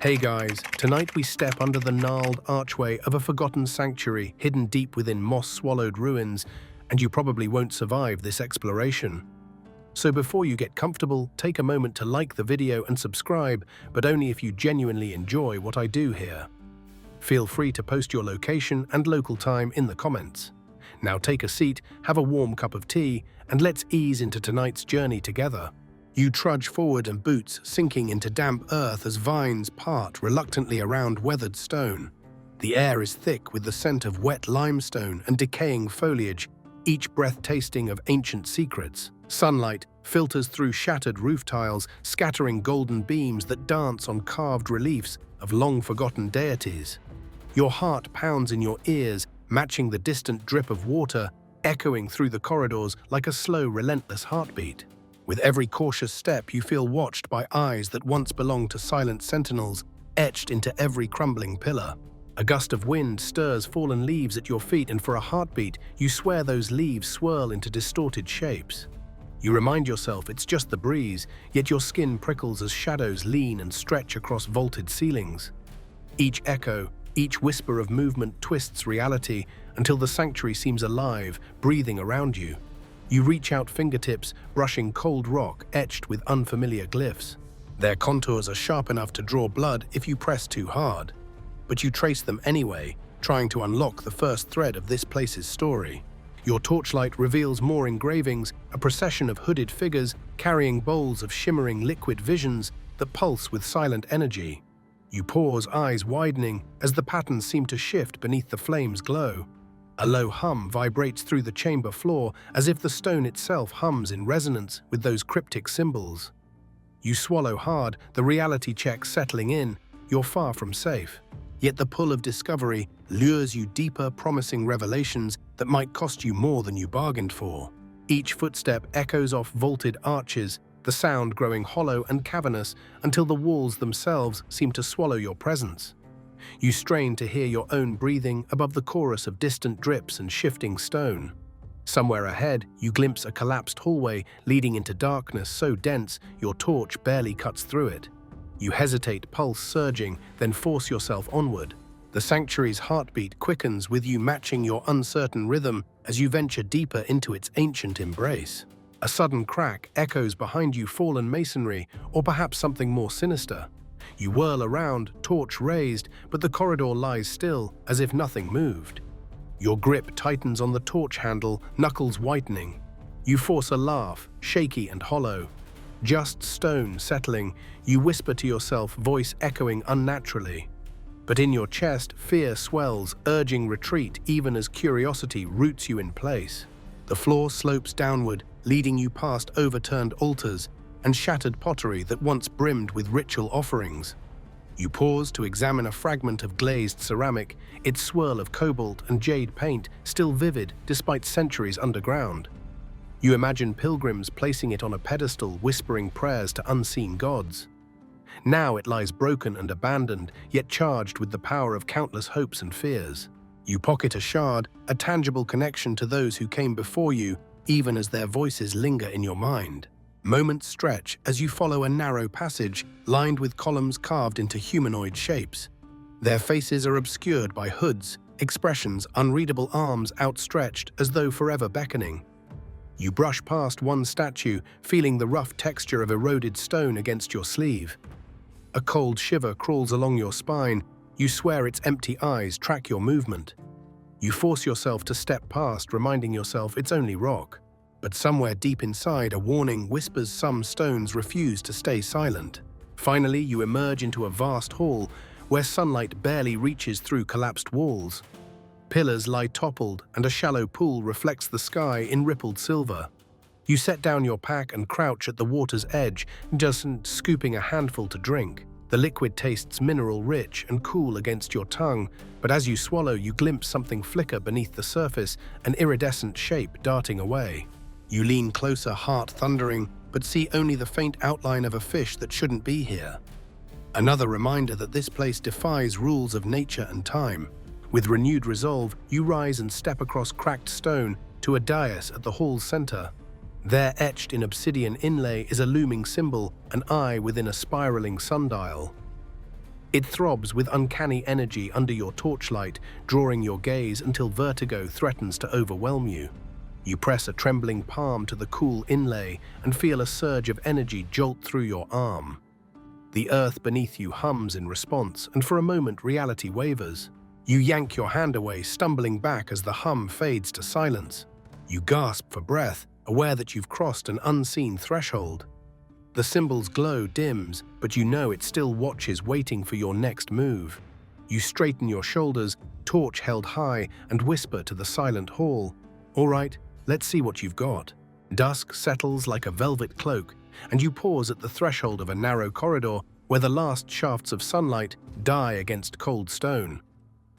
Hey guys, tonight we step under the gnarled archway of a forgotten sanctuary hidden deep within moss-swallowed ruins, and you probably won't survive this exploration. So before you get comfortable, take a moment to like the video and subscribe, but only if you genuinely enjoy what I do here. Feel free to post your location and local time in the comments. Now take a seat, have a warm cup of tea, and let's ease into tonight's journey together. You trudge forward and boots sinking into damp earth as vines part reluctantly around weathered stone. The air is thick with the scent of wet limestone and decaying foliage, each breath tasting of ancient secrets. Sunlight filters through shattered roof tiles, scattering golden beams that dance on carved reliefs of long-forgotten deities. Your heart pounds in your ears, matching the distant drip of water, echoing through the corridors like a slow, relentless heartbeat. With every cautious step, you feel watched by eyes that once belonged to silent sentinels, etched into every crumbling pillar. A gust of wind stirs fallen leaves at your feet, and for a heartbeat, you swear those leaves swirl into distorted shapes. You remind yourself it's just the breeze, yet your skin prickles as shadows lean and stretch across vaulted ceilings. Each echo, each whisper of movement twists reality until the sanctuary seems alive, breathing around you. You reach out fingertips, brushing cold rock etched with unfamiliar glyphs. Their contours are sharp enough to draw blood if you press too hard. But you trace them anyway, trying to unlock the first thread of this place's story. Your torchlight reveals more engravings, a procession of hooded figures carrying bowls of shimmering liquid visions that pulse with silent energy. You pause, eyes widening, as the patterns seem to shift beneath the flame's glow. A low hum vibrates through the chamber floor, as if the stone itself hums in resonance with those cryptic symbols. You swallow hard, the reality check settling in. You're far from safe. Yet the pull of discovery lures you deeper, promising revelations that might cost you more than you bargained for. Each footstep echoes off vaulted arches, the sound growing hollow and cavernous until the walls themselves seem to swallow your presence. You strain to hear your own breathing above the chorus of distant drips and shifting stone. Somewhere ahead, you glimpse a collapsed hallway leading into darkness so dense your torch barely cuts through it. You hesitate, pulse surging, then force yourself onward. The sanctuary's heartbeat quickens with you matching your uncertain rhythm as you venture deeper into its ancient embrace. A sudden crack echoes behind you, fallen masonry, or perhaps something more sinister. You whirl around, torch raised, but the corridor lies still, as if nothing moved. Your grip tightens on the torch handle, knuckles whitening. You force a laugh, shaky and hollow. Just stone settling, you whisper to yourself, voice echoing unnaturally. But in your chest, fear swells, urging retreat even as curiosity roots you in place. The floor slopes downward, leading you past overturned altars and shattered pottery that once brimmed with ritual offerings. You pause to examine a fragment of glazed ceramic, its swirl of cobalt and jade paint still vivid despite centuries underground. You imagine pilgrims placing it on a pedestal, whispering prayers to unseen gods. Now it lies broken and abandoned, yet charged with the power of countless hopes and fears. You pocket a shard, a tangible connection to those who came before you, even as their voices linger in your mind. Moments stretch as you follow a narrow passage lined with columns carved into humanoid shapes. Their faces are obscured by hoods, expressions unreadable, arms outstretched as though forever beckoning. You brush past one statue, feeling the rough texture of eroded stone against your sleeve. A cold shiver crawls along your spine. You swear its empty eyes track your movement. You force yourself to step past, reminding yourself it's only rock. But somewhere deep inside, a warning whispers some stones refuse to stay silent. Finally, you emerge into a vast hall where sunlight barely reaches through collapsed walls. Pillars lie toppled, and a shallow pool reflects the sky in rippled silver. You set down your pack and crouch at the water's edge, just scooping a handful to drink. The liquid tastes mineral-rich and cool against your tongue, but as you swallow, you glimpse something flicker beneath the surface, an iridescent shape darting away. You lean closer, heart thundering, but see only the faint outline of a fish that shouldn't be here. Another reminder that this place defies rules of nature and time. With renewed resolve, you rise and step across cracked stone to a dais at the hall's center. There, etched in obsidian inlay, is a looming symbol, an eye within a spiraling sundial. It throbs with uncanny energy under your torchlight, drawing your gaze until vertigo threatens to overwhelm you. You press a trembling palm to the cool inlay and feel a surge of energy jolt through your arm. The earth beneath you hums in response, and for a moment reality wavers. You yank your hand away, stumbling back as the hum fades to silence. You gasp for breath, aware that you've crossed an unseen threshold. The symbol's glow dims, but you know it still watches, waiting for your next move. You straighten your shoulders, torch held high, and whisper to the silent hall, "All right, let's see what you've got." Dusk settles like a velvet cloak, and you pause at the threshold of a narrow corridor where the last shafts of sunlight die against cold stone.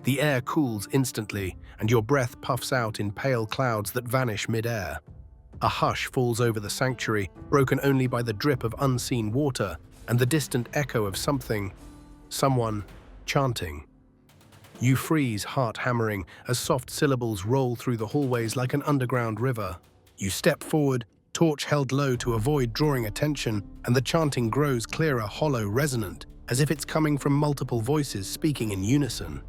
The air cools instantly, and your breath puffs out in pale clouds that vanish mid-air. A hush falls over the sanctuary, broken only by the drip of unseen water and the distant echo of someone chanting. You freeze, heart hammering, as soft syllables roll through the hallways like an underground river. You step forward, torch held low to avoid drawing attention, and the chanting grows clearer, hollow, resonant, as if it's coming from multiple voices speaking in unison.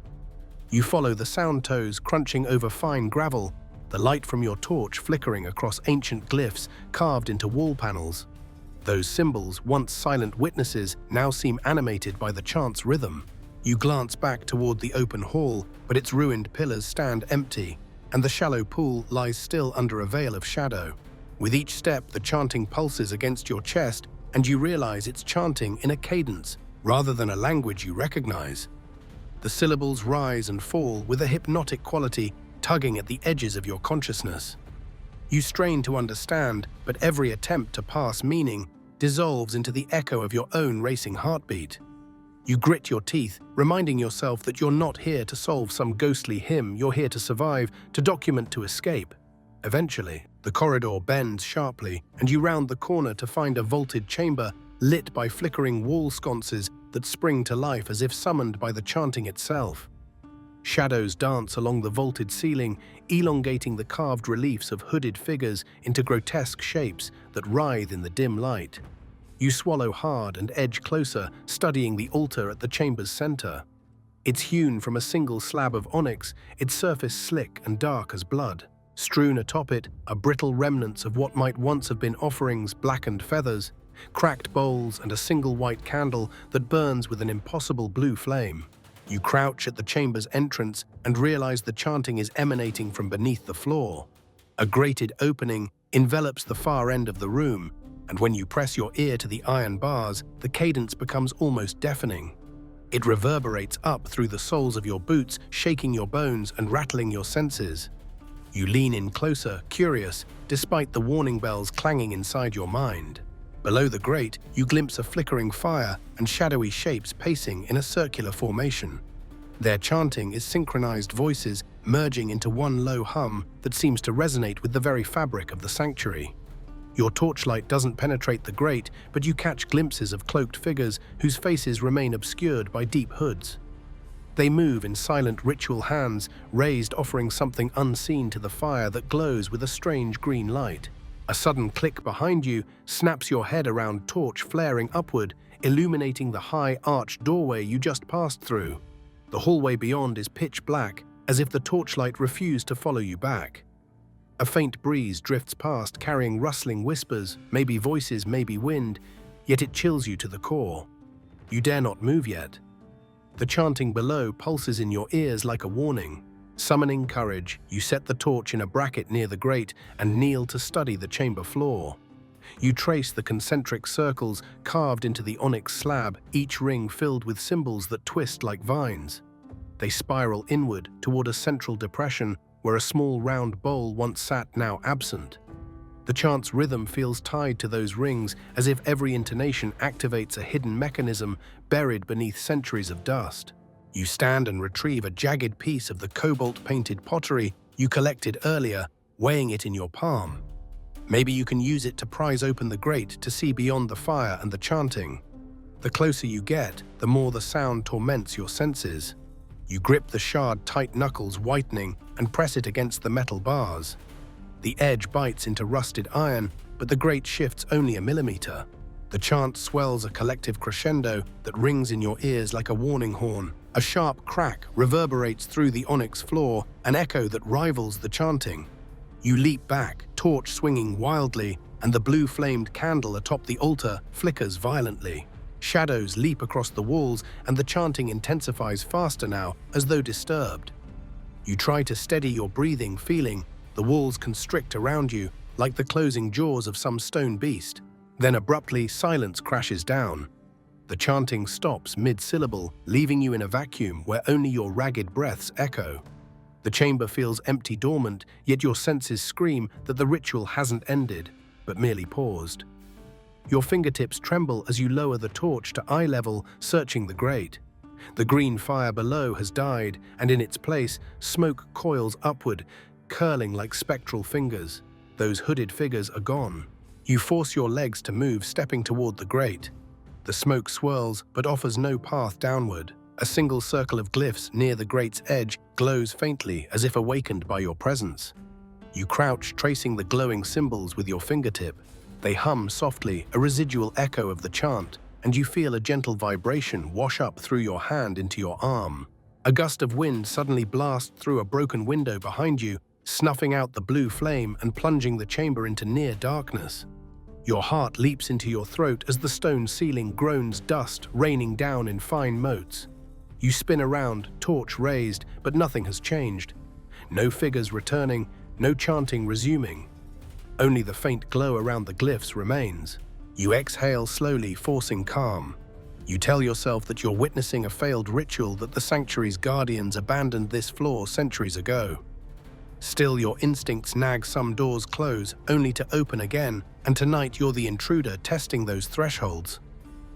You follow the sound toes crunching over fine gravel, the light from your torch flickering across ancient glyphs carved into wall panels. Those symbols, once silent witnesses, now seem animated by the chant's rhythm. You glance back toward the open hall, but its ruined pillars stand empty, and the shallow pool lies still under a veil of shadow. With each step, the chanting pulses against your chest, and you realize it's chanting in a cadence, rather than a language you recognize. The syllables rise and fall with a hypnotic quality, tugging at the edges of your consciousness. You strain to understand, but every attempt to pass meaning dissolves into the echo of your own racing heartbeat. You grit your teeth, reminding yourself that you're not here to solve some ghostly hymn, you're here to survive, to document, to escape. Eventually, the corridor bends sharply, and you round the corner to find a vaulted chamber lit by flickering wall sconces that spring to life as if summoned by the chanting itself. Shadows dance along the vaulted ceiling, elongating the carved reliefs of hooded figures into grotesque shapes that writhe in the dim light. You swallow hard and edge closer, studying the altar at the chamber's center. It's hewn from a single slab of onyx, its surface slick and dark as blood. Strewn atop it are brittle remnants of what might once have been offerings, blackened feathers, cracked bowls, and a single white candle that burns with an impossible blue flame. You crouch at the chamber's entrance and realize the chanting is emanating from beneath the floor. A grated opening envelops the far end of the room, and when you press your ear to the iron bars, the cadence becomes almost deafening. It reverberates up through the soles of your boots, shaking your bones and rattling your senses. You lean in closer, curious, despite the warning bells clanging inside your mind. Below the grate, you glimpse a flickering fire and shadowy shapes pacing in a circular formation. Their chanting is synchronized voices merging into one low hum that seems to resonate with the very fabric of the sanctuary. Your torchlight doesn't penetrate the grate, but you catch glimpses of cloaked figures whose faces remain obscured by deep hoods. They move in silent ritual hands, raised offering something unseen to the fire that glows with a strange green light. A sudden click behind you snaps your head around, torch flaring upward, illuminating the high arched doorway you just passed through. The hallway beyond is pitch black, as if the torchlight refused to follow you back. A faint breeze drifts past, carrying rustling whispers, maybe voices, maybe wind, yet it chills you to the core. You dare not move yet. The chanting below pulses in your ears like a warning. Summoning courage, you set the torch in a bracket near the grate and kneel to study the chamber floor. You trace the concentric circles carved into the onyx slab, each ring filled with symbols that twist like vines. They spiral inward toward a central depression where a small round bowl once sat, now absent. The chant's rhythm feels tied to those rings, as if every intonation activates a hidden mechanism buried beneath centuries of dust. You stand and retrieve a jagged piece of the cobalt-painted pottery you collected earlier, weighing it in your palm. Maybe you can use it to prise open the grate to see beyond the fire and the chanting. The closer you get, the more the sound torments your senses. You grip the shard, tight knuckles whitening, and press it against the metal bars. The edge bites into rusted iron, but the grate shifts only a millimeter. The chant swells a collective crescendo that rings in your ears like a warning horn. A sharp crack reverberates through the onyx floor, an echo that rivals the chanting. You leap back, torch swinging wildly, and the blue-flamed candle atop the altar flickers violently. Shadows leap across the walls, and the chanting intensifies faster now, as though disturbed. You try to steady your breathing, feeling the walls constrict around you, like the closing jaws of some stone beast. Then abruptly, silence crashes down. The chanting stops mid-syllable, leaving you in a vacuum where only your ragged breaths echo. The chamber feels empty, dormant, yet your senses scream that the ritual hasn't ended, but merely paused. Your fingertips tremble as you lower the torch to eye level, searching the grate. The green fire below has died, and in its place, smoke coils upward, curling like spectral fingers. Those hooded figures are gone. You force your legs to move, stepping toward the grate. The smoke swirls, but offers no path downward. A single circle of glyphs near the grate's edge glows faintly, as if awakened by your presence. You crouch, tracing the glowing symbols with your fingertip. They hum softly, a residual echo of the chant, and you feel a gentle vibration wash up through your hand into your arm. A gust of wind suddenly blasts through a broken window behind you, snuffing out the blue flame and plunging the chamber into near darkness. Your heart leaps into your throat as the stone ceiling groans, dust raining down in fine motes. You spin around, torch raised, but nothing has changed. No figures returning, no chanting resuming. Only the faint glow around the glyphs remains. You exhale slowly, forcing calm. You tell yourself that you're witnessing a failed ritual, that the sanctuary's guardians abandoned this floor centuries ago. Still, your instincts nag some doors close, only to open again, and tonight you're the intruder testing those thresholds.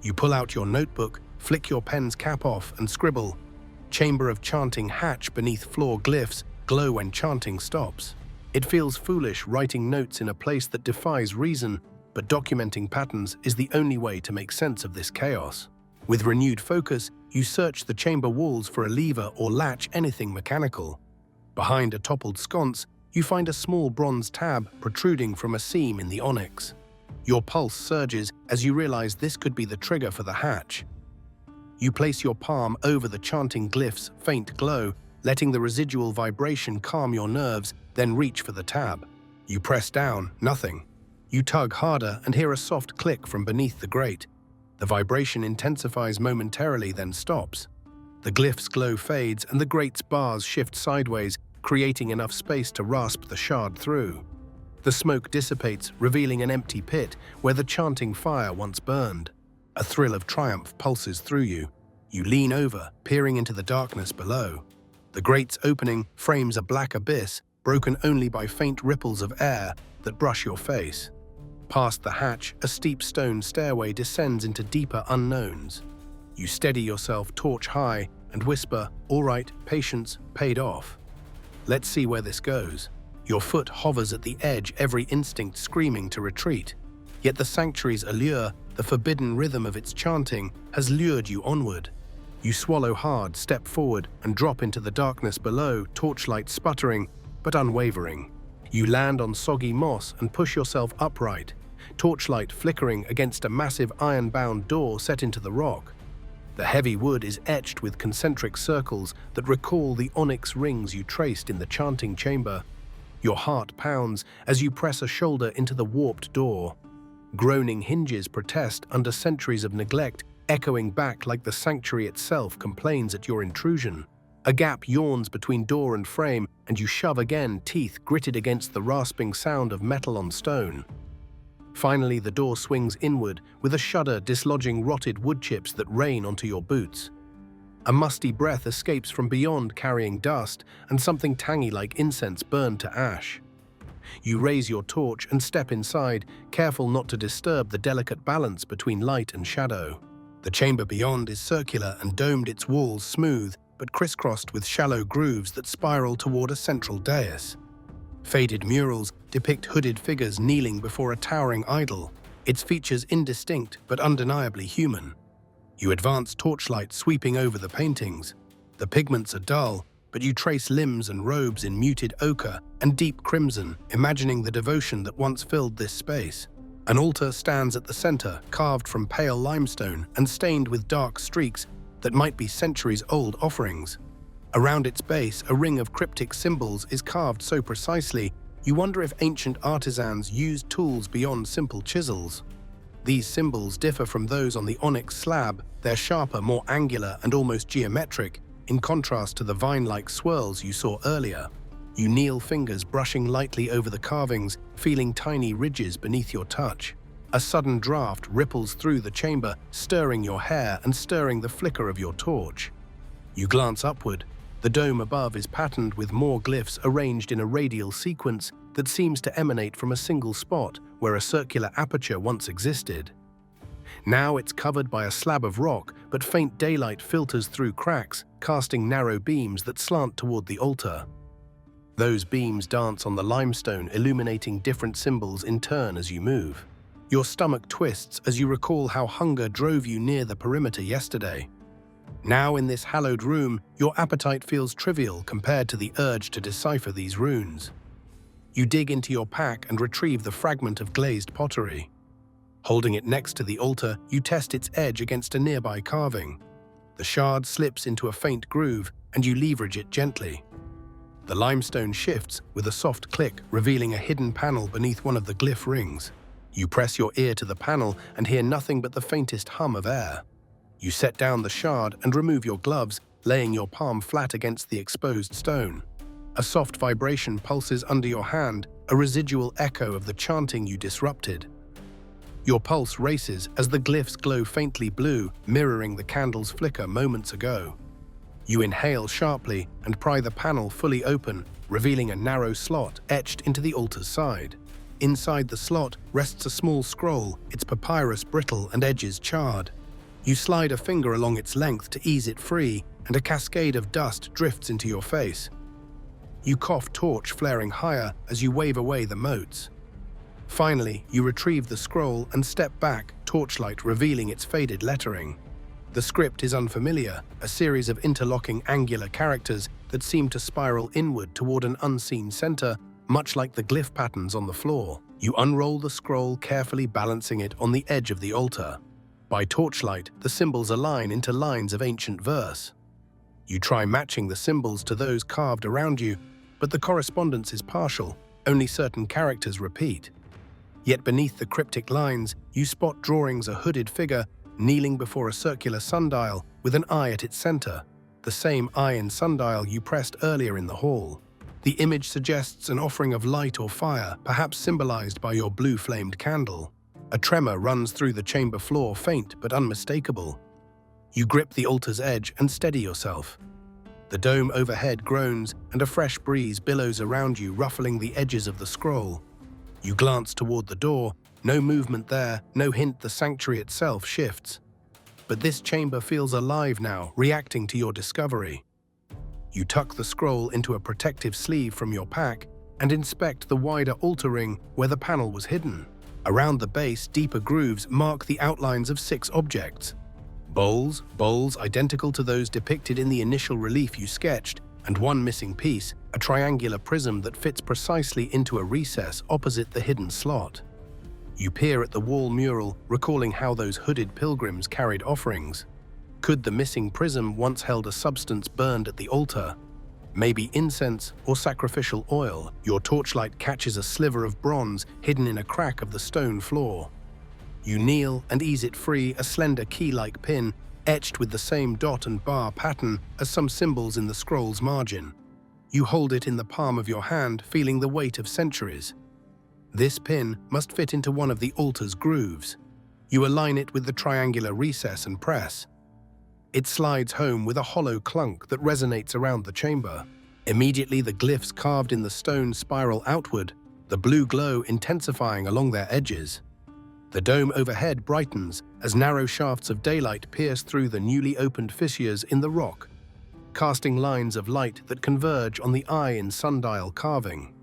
You pull out your notebook, flick your pen's cap off, and scribble. Chamber of chanting hatch beneath floor glyphs, glow when chanting stops. It feels foolish writing notes in a place that defies reason, but documenting patterns is the only way to make sense of this chaos. With renewed focus, you search the chamber walls for a lever or latch, anything mechanical. Behind a toppled sconce, you find a small bronze tab protruding from a seam in the onyx. Your pulse surges as you realize this could be the trigger for the hatch. You place your palm over the chanting glyph's faint glow, letting the residual vibration calm your nerves, then reach for the tab. You press down, nothing. You tug harder and hear a soft click from beneath the grate. The vibration intensifies momentarily, then stops. The glyph's glow fades and the grate's bars shift sideways, creating enough space to rasp the shard through. The smoke dissipates, revealing an empty pit where the chanting fire once burned. A thrill of triumph pulses through you. You lean over, peering into the darkness below. The grate's opening frames a black abyss, broken only by faint ripples of air that brush your face. Past the hatch, a steep stone stairway descends into deeper unknowns. You steady yourself torch high and whisper, "All right, patience paid off. Let's see where this goes." Your foot hovers at the edge, every instinct screaming to retreat. Yet the sanctuary's allure, the forbidden rhythm of its chanting, has lured you onward. You swallow hard, step forward, and drop into the darkness below, torchlight sputtering, but unwavering. You land on soggy moss and push yourself upright, torchlight flickering against a massive iron-bound door set into the rock. The heavy wood is etched with concentric circles that recall the onyx rings you traced in the chanting chamber. Your heart pounds as you press a shoulder into the warped door. Groaning hinges protest under centuries of neglect, echoing back like the sanctuary itself complains at your intrusion. A gap yawns between door and frame, and you shove again, teeth gritted against the rasping sound of metal on stone. Finally, the door swings inward, with a shudder dislodging rotted wood chips that rain onto your boots. A musty breath escapes from beyond, carrying dust, and something tangy like incense burned to ash. You raise your torch and step inside, careful not to disturb the delicate balance between light and shadow. The chamber beyond is circular and domed, its walls smooth, but crisscrossed with shallow grooves that spiral toward a central dais. Faded murals depict hooded figures kneeling before a towering idol, its features indistinct but undeniably human. You advance, torchlight sweeping over the paintings. The pigments are dull, but you trace limbs and robes in muted ochre and deep crimson, imagining the devotion that once filled this space. An altar stands at the center, carved from pale limestone and stained with dark streaks that might be centuries-old offerings. Around its base, a ring of cryptic symbols is carved so precisely, you wonder if ancient artisans used tools beyond simple chisels. These symbols differ from those on the onyx slab. They're sharper, more angular, and almost geometric, in contrast to the vine-like swirls you saw earlier. You kneel, fingers brushing lightly over the carvings, feeling tiny ridges beneath your touch. A sudden draft ripples through the chamber, stirring your hair and stirring the flicker of your torch. You glance upward. The dome above is patterned with more glyphs arranged in a radial sequence that seems to emanate from a single spot where a circular aperture once existed. Now it's covered by a slab of rock, but faint daylight filters through cracks, casting narrow beams that slant toward the altar. Those beams dance on the limestone, illuminating different symbols in turn as you move. Your stomach twists as you recall how hunger drove you near the perimeter yesterday. Now in this hallowed room, your appetite feels trivial compared to the urge to decipher these runes. You dig into your pack and retrieve the fragment of glazed pottery. Holding it next to the altar, you test its edge against a nearby carving. The shard slips into a faint groove, and you leverage it gently. The limestone shifts with a soft click, revealing a hidden panel beneath one of the glyph rings. You press your ear to the panel and hear nothing but the faintest hum of air. You set down the shard and remove your gloves, laying your palm flat against the exposed stone. A soft vibration pulses under your hand, a residual echo of the chanting you disrupted. Your pulse races as the glyphs glow faintly blue, mirroring the candle's flicker moments ago. You inhale sharply and pry the panel fully open, revealing a narrow slot etched into the altar's side. Inside the slot rests a small scroll, its papyrus brittle and edges charred. You slide a finger along its length to ease it free, and a cascade of dust drifts into your face. You cough, torch flaring higher as you wave away the motes. Finally, you retrieve the scroll and step back, torchlight revealing its faded lettering. The script is unfamiliar, a series of interlocking angular characters that seem to spiral inward toward an unseen center, much like the glyph patterns on the floor. You unroll the scroll, carefully balancing it on the edge of the altar. By torchlight, the symbols align into lines of ancient verse. You try matching the symbols to those carved around you, but the correspondence is partial, only certain characters repeat. Yet beneath the cryptic lines, you spot drawings a hooded figure kneeling before a circular sundial with an eye at its center, the same eye and sundial you pressed earlier in the hall. The image suggests an offering of light or fire, perhaps symbolized by your blue-flamed candle. A tremor runs through the chamber floor, faint but unmistakable. You grip the altar's edge and steady yourself. The dome overhead groans, and a fresh breeze billows around you, ruffling the edges of the scroll. You glance toward the door, no movement there, no hint the sanctuary itself shifts. But this chamber feels alive now, reacting to your discovery. You tuck the scroll into a protective sleeve from your pack and inspect the wider altar ring where the panel was hidden. Around the base, deeper grooves mark the outlines of 6 objects. Bowls identical to those depicted in the initial relief you sketched, and one missing piece, a triangular prism that fits precisely into a recess opposite the hidden slot. You peer at the wall mural, recalling how those hooded pilgrims carried offerings. Could the missing prism once held a substance burned at the altar? Maybe incense or sacrificial oil. Your torchlight catches a sliver of bronze hidden in a crack of the stone floor. You kneel and ease it free, a slender key-like pin etched with the same dot and bar pattern as some symbols in the scroll's margin. You hold it in the palm of your hand, feeling the weight of centuries. This pin must fit into one of the altar's grooves. You align it with the triangular recess and press. It slides home with a hollow clunk that resonates around the chamber. Immediately, the glyphs carved in the stone spiral outward, the blue glow intensifying along their edges. The dome overhead brightens as narrow shafts of daylight pierce through the newly opened fissures in the rock, casting lines of light that converge on the eye in sundial carving.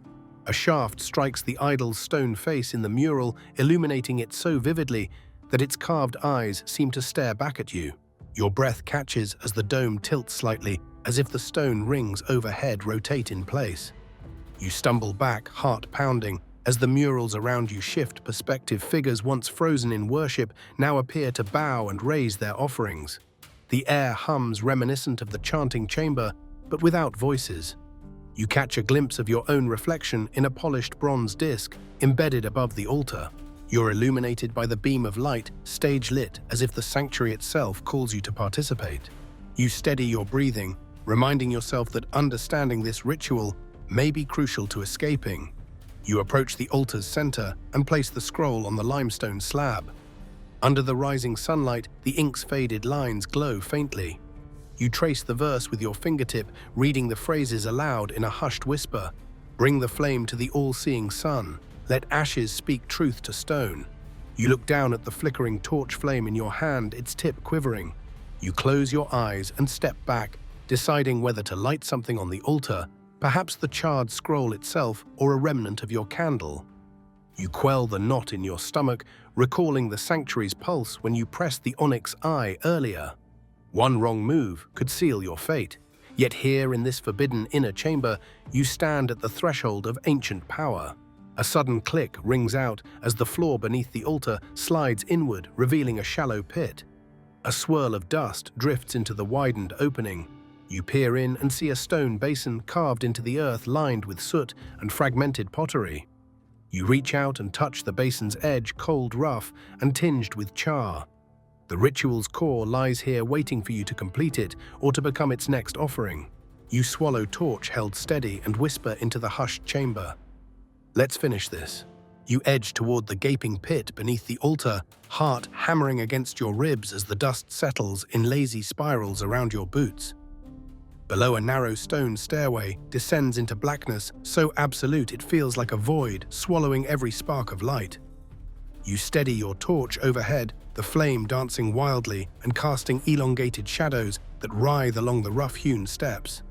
A shaft strikes the idol's stone face in the mural, illuminating it so vividly that its carved eyes seem to stare back at you. Your breath catches as the dome tilts slightly, as if the stone rings overhead rotate in place. You stumble back, heart pounding, As the murals around you shift perspective, figures once frozen in worship now appear to bow and raise their offerings. The air hums reminiscent of the chanting chamber, but without voices. You catch a glimpse of your own reflection in a polished bronze disc embedded above the altar. You're illuminated by the beam of light, stage-lit, as if the sanctuary itself calls you to participate. You steady your breathing, reminding yourself that understanding this ritual may be crucial to escaping. You approach the altar's center and place the scroll on the limestone slab. Under the rising sunlight, the ink's faded lines glow faintly. You trace the verse with your fingertip, reading the phrases aloud in a hushed whisper. Bring the flame to the all-seeing sun. Let ashes speak truth to stone. You look down at the flickering torch flame in your hand, its tip quivering. You close your eyes and step back, deciding whether to light something on the altar, perhaps the charred scroll itself or a remnant of your candle. You quell the knot in your stomach, recalling the sanctuary's pulse when you pressed the onyx eye earlier. One wrong move could seal your fate. Yet here in this forbidden inner chamber, you stand at the threshold of ancient power. A sudden click rings out as the floor beneath the altar slides inward, revealing a shallow pit. A swirl of dust drifts into the widened opening. You peer in and see a stone basin carved into the earth lined with soot and fragmented pottery. You reach out and touch the basin's edge, cold, rough, and tinged with char. The ritual's core lies here waiting for you to complete it or to become its next offering. You swallow torch held steady and whisper into the hushed chamber. Let's finish this. You edge toward the gaping pit beneath the altar, heart hammering against your ribs as the dust settles in lazy spirals around your boots. Below, a narrow stone stairway descends into blackness so absolute it feels like a void, swallowing every spark of light. You steady your torch overhead, the flame dancing wildly and casting elongated shadows that writhe along the rough-hewn steps.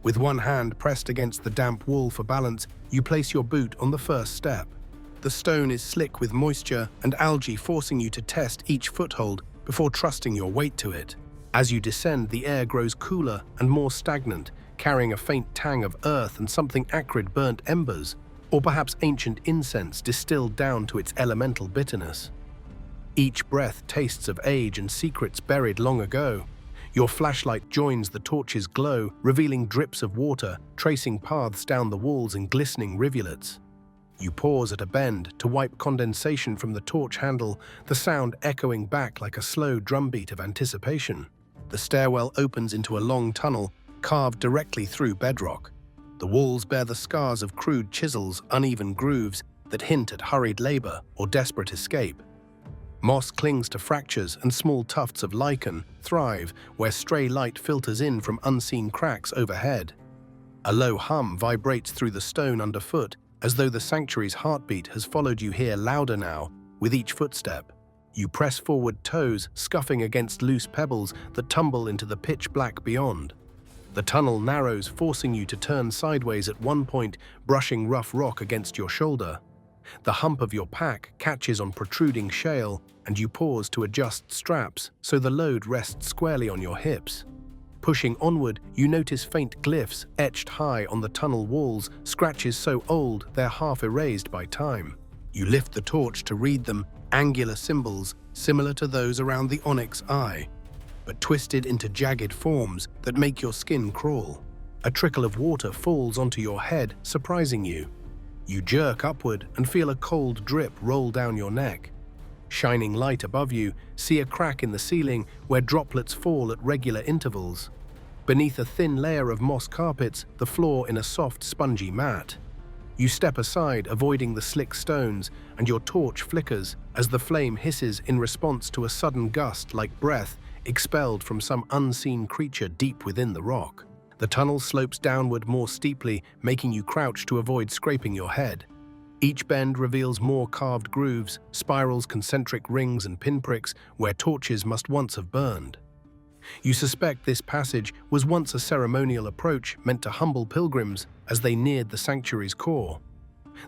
With one hand pressed against the damp wall for balance, you place your boot on the first step. The stone is slick with moisture and algae, forcing you to test each foothold before trusting your weight to it. As you descend, the air grows cooler and more stagnant, carrying a faint tang of earth and something acrid, burnt embers, or perhaps ancient incense distilled down to its elemental bitterness. Each breath tastes of age and secrets buried long ago. Your flashlight joins the torch's glow, revealing drips of water, tracing paths down the walls in glistening rivulets. You pause at a bend to wipe condensation from the torch handle, the sound echoing back like a slow drumbeat of anticipation. The stairwell opens into a long tunnel, carved directly through bedrock. The walls bear the scars of crude chisels, uneven grooves that hint at hurried labor or desperate escape. Moss clings to fractures and small tufts of lichen thrive where stray light filters in from unseen cracks overhead. A low hum vibrates through the stone underfoot, as though the sanctuary's heartbeat has followed you here louder now with each footstep. You press forward, toes scuffing against loose pebbles that tumble into the pitch black beyond. The tunnel narrows, forcing you to turn sideways at one point, brushing rough rock against your shoulder. The hump of your pack catches on protruding shale, and you pause to adjust straps so the load rests squarely on your hips. Pushing onward, you notice faint glyphs etched high on the tunnel walls, scratches so old they're half erased by time. You lift the torch to read them, angular symbols similar to those around the onyx eye, but twisted into jagged forms that make your skin crawl. A trickle of water falls onto your head, surprising you. You jerk upward and feel a cold drip roll down your neck. Shining light above you, see a crack in the ceiling where droplets fall at regular intervals. Beneath a thin layer of moss carpets, the floor in a soft, spongy mat. You step aside, avoiding the slick stones, and your torch flickers as the flame hisses in response to a sudden gust like breath expelled from some unseen creature deep within the rock. The tunnel slopes downward more steeply, making you crouch to avoid scraping your head. Each bend reveals more carved grooves, spirals, concentric rings, and pinpricks where torches must once have burned. You suspect this passage was once a ceremonial approach meant to humble pilgrims as they neared the sanctuary's core.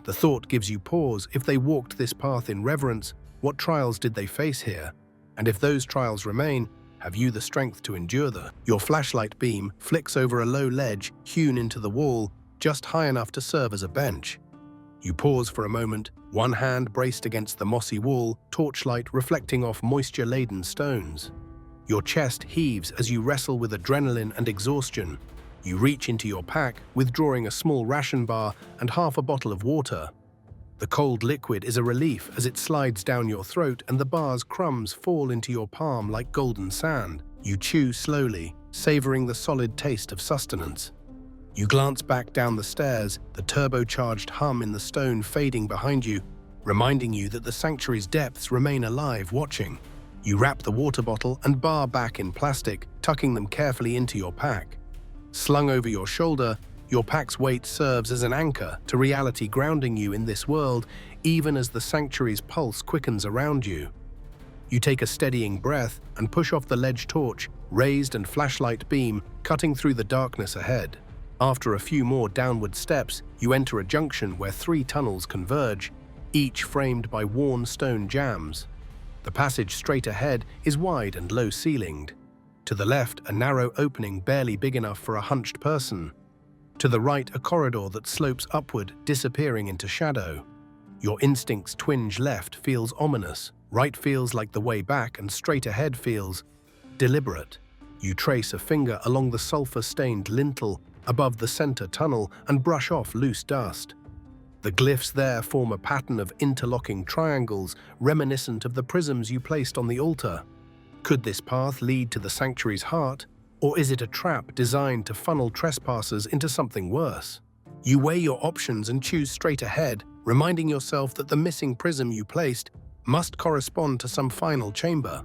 The thought gives you pause. If they walked this path in reverence, what trials did they face here? And if those trials remain, have you the strength to endure them? Your flashlight beam flicks over a low ledge hewn into the wall, just high enough to serve as a bench. You pause for a moment, one hand braced against the mossy wall, torchlight reflecting off moisture-laden stones. Your chest heaves as you wrestle with adrenaline and exhaustion. You reach into your pack, withdrawing a small ration bar and half a bottle of water. The cold liquid is a relief as it slides down your throat and the bar's crumbs fall into your palm like golden sand. You chew slowly, savoring the solid taste of sustenance. You glance back down the stairs, the turbocharged hum in the stone fading behind you, reminding you that the sanctuary's depths remain alive, watching. You wrap the water bottle and bar back in plastic, tucking them carefully into your pack. Slung over your shoulder, your pack's weight serves as an anchor to reality, grounding you in this world, even as the sanctuary's pulse quickens around you. You take a steadying breath and push off the ledge torch, raised and flashlight beam, cutting through the darkness ahead. After a few more downward steps, you enter a junction where 3 tunnels converge, each framed by worn stone jambs. The passage straight ahead is wide and low-ceilinged. To the left, a narrow opening barely big enough for a hunched person. To the right, a corridor that slopes upward, disappearing into shadow. Your instincts twinge. Left feels ominous, right feels like the way back, and straight ahead feels deliberate. You trace a finger along the sulfur-stained lintel above the center tunnel and brush off loose dust. The glyphs there form a pattern of interlocking triangles reminiscent of the prisms you placed on the altar. Could this path lead to the sanctuary's heart, or is it a trap designed to funnel trespassers into something worse? You weigh your options and choose straight ahead, reminding yourself that the missing prism you placed must correspond to some final chamber.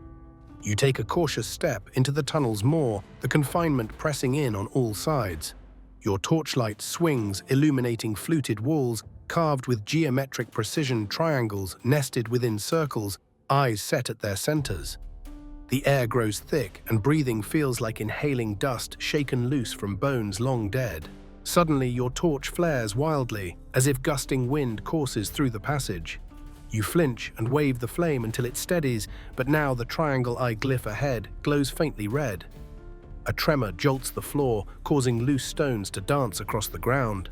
You take a cautious step into the tunnel's maw, the confinement pressing in on all sides. Your torchlight swings, illuminating fluted walls carved with geometric precision, triangles nested within circles, eyes set at their centers. The air grows thick and breathing feels like inhaling dust shaken loose from bones long dead. Suddenly, your torch flares wildly, as if gusting wind courses through the passage. You flinch and wave the flame until it steadies, but now the triangle-eye glyph ahead glows faintly red. A tremor jolts the floor, causing loose stones to dance across the ground.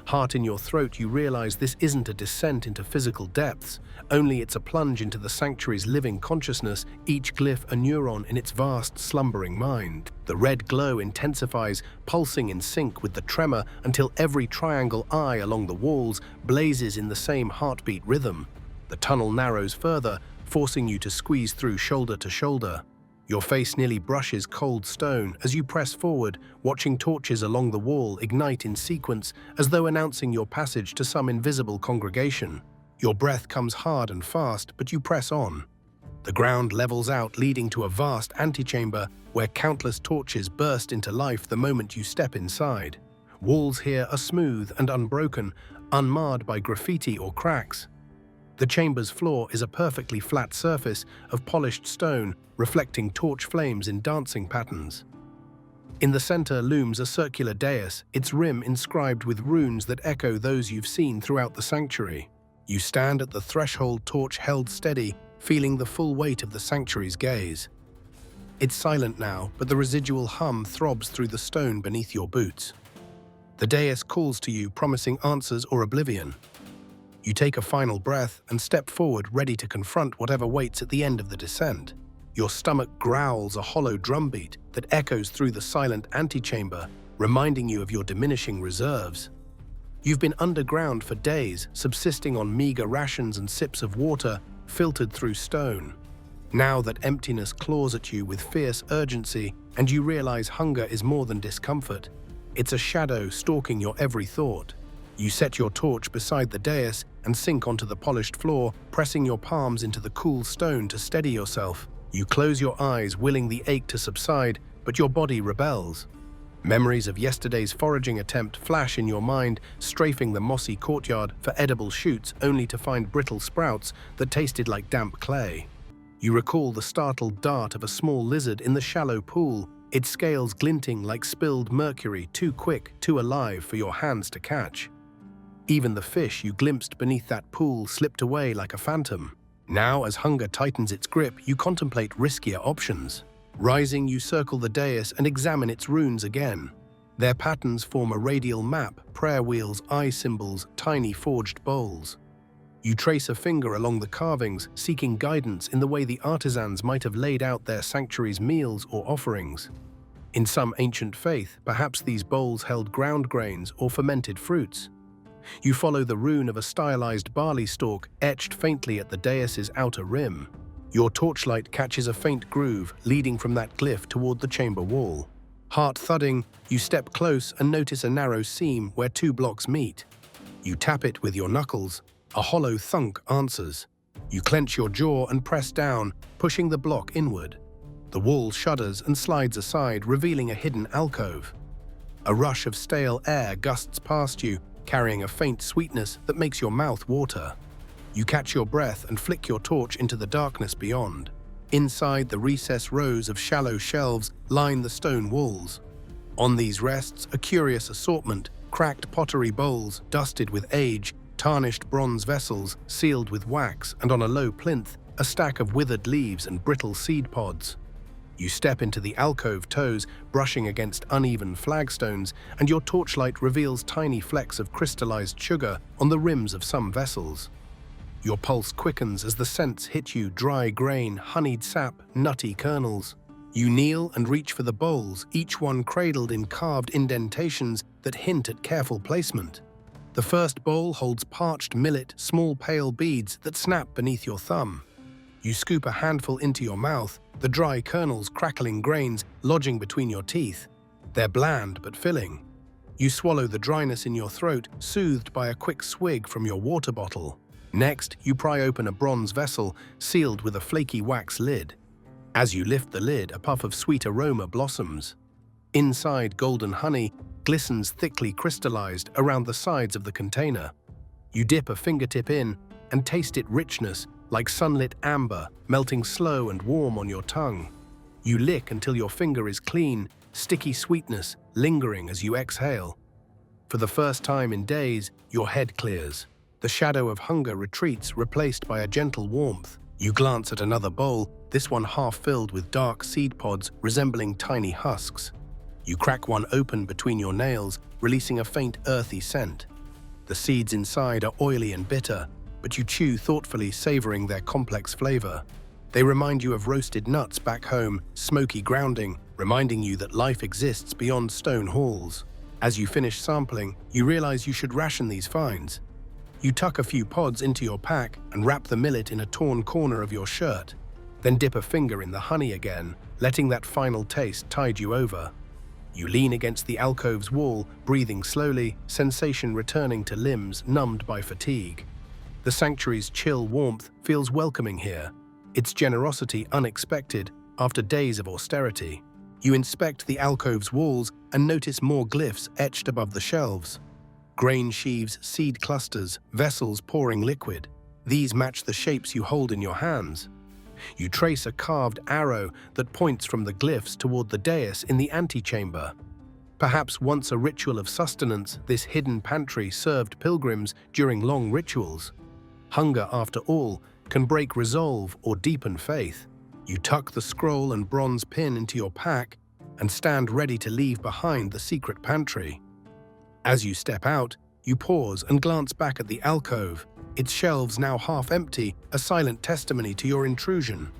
Heart in your throat, you realize this isn't a descent into physical depths, only it's a plunge into the sanctuary's living consciousness, each glyph a neuron in its vast, slumbering mind. The red glow intensifies, pulsing in sync with the tremor until every triangle eye along the walls blazes in the same heartbeat rhythm. The tunnel narrows further, forcing you to squeeze through shoulder to shoulder. Your face nearly brushes cold stone as you press forward, watching torches along the wall ignite in sequence as though announcing your passage to some invisible congregation. Your breath comes hard and fast, but you press on. The ground levels out, leading to a vast antechamber where countless torches burst into life the moment you step inside. Walls here are smooth and unbroken, unmarred by graffiti or cracks. The chamber's floor is a perfectly flat surface of polished stone, reflecting torch flames in dancing patterns. In the center looms a circular dais, its rim inscribed with runes that echo those you've seen throughout the sanctuary. You stand at the threshold, torch held steady, feeling the full weight of the sanctuary's gaze. It's silent now, but the residual hum throbs through the stone beneath your boots. The dais calls to you, promising answers or oblivion. You take a final breath and step forward, ready to confront whatever waits at the end of the descent. Your stomach growls a hollow drumbeat that echoes through the silent antechamber, reminding you of your diminishing reserves. You've been underground for days, subsisting on meager rations and sips of water filtered through stone. Now that emptiness claws at you with fierce urgency, and you realize hunger is more than discomfort. It's a shadow stalking your every thought. You set your torch beside the dais and sink onto the polished floor, pressing your palms into the cool stone to steady yourself. You close your eyes, willing the ache to subside, but your body rebels. Memories of yesterday's foraging attempt flash in your mind, strafing the mossy courtyard for edible shoots only to find brittle sprouts that tasted like damp clay. You recall the startled dart of a small lizard in the shallow pool, its scales glinting like spilled mercury, too quick, too alive for your hands to catch. Even the fish you glimpsed beneath that pool slipped away like a phantom. Now, as hunger tightens its grip, you contemplate riskier options. Rising, you circle the dais and examine its runes again. Their patterns form a radial map, prayer wheels, eye symbols, tiny forged bowls. You trace a finger along the carvings, seeking guidance in the way the artisans might have laid out their sanctuary's meals or offerings. In some ancient faith, perhaps these bowls held ground grains or fermented fruits. You follow the rune of a stylized barley stalk etched faintly at the dais' outer rim. Your torchlight catches a faint groove leading from that glyph toward the chamber wall. Heart thudding, you step close and notice a narrow seam where two blocks meet. You tap it with your knuckles. A hollow thunk answers. You clench your jaw and press down, pushing the block inward. The wall shudders and slides aside, revealing a hidden alcove. A rush of stale air gusts past you, carrying a faint sweetness that makes your mouth water. You catch your breath and flick your torch into the darkness beyond. Inside, the recessed rows of shallow shelves line the stone walls. On these rests, a curious assortment, cracked pottery bowls dusted with age, tarnished bronze vessels sealed with wax, and on a low plinth, a stack of withered leaves and brittle seed pods. You step into the alcove toes, brushing against uneven flagstones, and your torchlight reveals tiny flecks of crystallized sugar on the rims of some vessels. Your pulse quickens as the scents hit you: dry grain, honeyed sap, nutty kernels. You kneel and reach for the bowls, each one cradled in carved indentations that hint at careful placement. The first bowl holds parched millet, small pale beads that snap beneath your thumb. You scoop a handful into your mouth, the dry kernels crackling grains lodging between your teeth. They're bland but filling. You swallow the dryness in your throat, soothed by a quick swig from your water bottle. Next, you pry open a bronze vessel, sealed with a flaky wax lid. As you lift the lid, a puff of sweet aroma blossoms. Inside, golden honey glistens thickly crystallized around the sides of the container. You dip a fingertip in and taste its richness, like sunlit amber, melting slow and warm on your tongue. You lick until your finger is clean, sticky sweetness lingering as you exhale. For the first time in days, your head clears. The shadow of hunger retreats, replaced by a gentle warmth. You glance at another bowl, this one half filled with dark seed pods resembling tiny husks. You crack one open between your nails, releasing a faint earthy scent. The seeds inside are oily and bitter, but you chew thoughtfully, savoring their complex flavor. They remind you of roasted nuts back home, smoky grounding, reminding you that life exists beyond stone halls. As you finish sampling, you realize you should ration these finds. You tuck a few pods into your pack and wrap the millet in a torn corner of your shirt. Then dip a finger in the honey again, letting that final taste tide you over. You lean against the alcove's wall, breathing slowly, sensation returning to limbs numbed by fatigue. The sanctuary's chill warmth feels welcoming here, its generosity unexpected after days of austerity. You inspect the alcove's walls and notice more glyphs etched above the shelves. Grain sheaves, seed clusters, vessels pouring liquid. These match the shapes you hold in your hands. You trace a carved arrow that points from the glyphs toward the dais in the antechamber. Perhaps once a ritual of sustenance, this hidden pantry served pilgrims during long rituals. Hunger, after all, can break resolve or deepen faith. You tuck the scroll and bronze pin into your pack and stand ready to leave behind the secret pantry. As you step out, you pause and glance back at the alcove, its shelves now half empty, a silent testimony to your intrusion.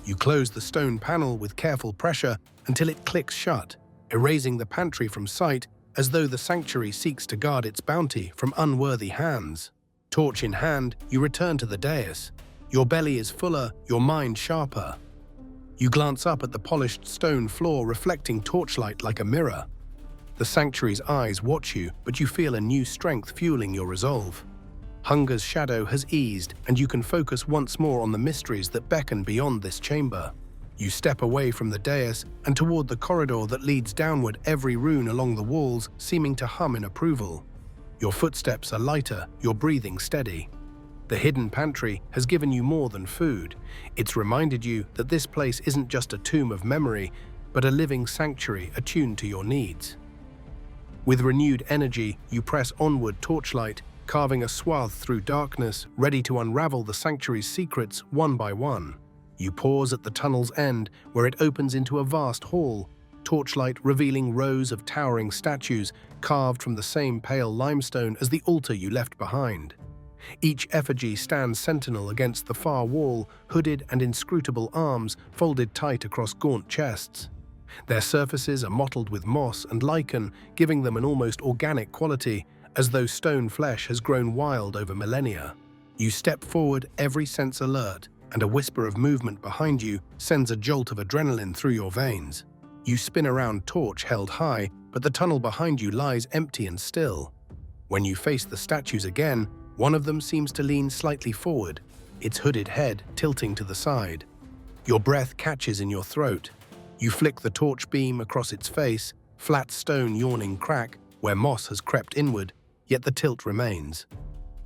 You close the stone panel with careful pressure until it clicks shut, erasing the pantry from sight as though the sanctuary seeks to guard its bounty from unworthy hands. Torch in hand, you return to the dais. Your belly is fuller, your mind sharper. You glance up at the polished stone floor, reflecting torchlight like a mirror. The sanctuary's eyes watch you, but you feel a new strength fueling your resolve. Hunger's shadow has eased, and you can focus once more on the mysteries that beckon beyond this chamber. You step away from the dais and toward the corridor that leads downward, every rune along the walls seeming to hum in approval. Your footsteps are lighter, your breathing steady. The hidden pantry has given you more than food. It's reminded you that this place isn't just a tomb of memory, but a living sanctuary attuned to your needs. With renewed energy, you press onward, torchlight, carving a swath through darkness, ready to unravel the sanctuary's secrets one by one. You pause at the tunnel's end, where it opens into a vast hall. torchlight revealing rows of towering statues carved from the same pale limestone as the altar you left behind. Each effigy stands sentinel against the far wall, hooded and inscrutable arms folded tight across gaunt chests. Their surfaces are mottled with moss and lichen, giving them an almost organic quality, as though stone flesh has grown wild over millennia. You step forward, every sense alert, and a whisper of movement behind you sends a jolt of adrenaline through your veins. You spin around, torch held high, but the tunnel behind you lies empty and still. When you face the statues again, one of them seems to lean slightly forward, its hooded head tilting to the side. Your breath catches in your throat. You flick the torch beam across its face, flat stone yawning crack where moss has crept inward, yet the tilt remains.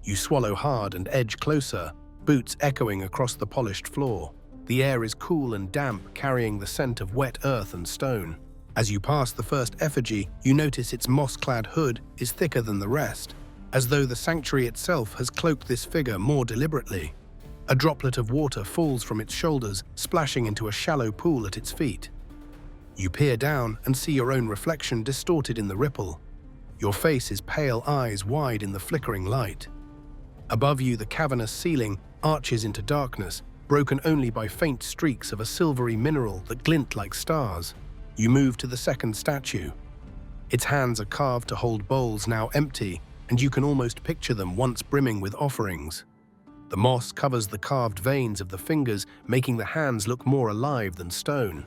You swallow hard and edge closer, boots echoing across the polished floor. The air is cool and damp, carrying the scent of wet earth and stone. As you pass the first effigy, you notice its moss-clad hood is thicker than the rest, as though the sanctuary itself has cloaked this figure more deliberately. A droplet of water falls from its shoulders, splashing into a shallow pool at its feet. You peer down and see your own reflection distorted in the ripple. Your face is pale, eyes wide in the flickering light. Above you, the cavernous ceiling arches into darkness, broken only by faint streaks of a silvery mineral that glint like stars. You move to the second statue. Its hands are carved to hold bowls now empty, and you can almost picture them once brimming with offerings. The moss covers the carved veins of the fingers, making the hands look more alive than stone.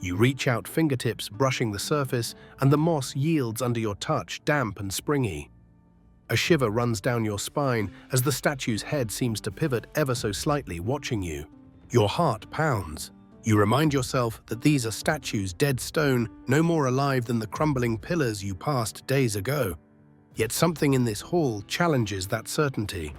You reach out fingertips, brushing the surface, and the moss yields under your touch, damp and springy. A shiver runs down your spine as the statue's head seems to pivot ever so slightly, watching you. Your heart pounds. You remind yourself that these are statues, dead stone, no more alive than the crumbling pillars you passed days ago. Yet something in this hall challenges that certainty.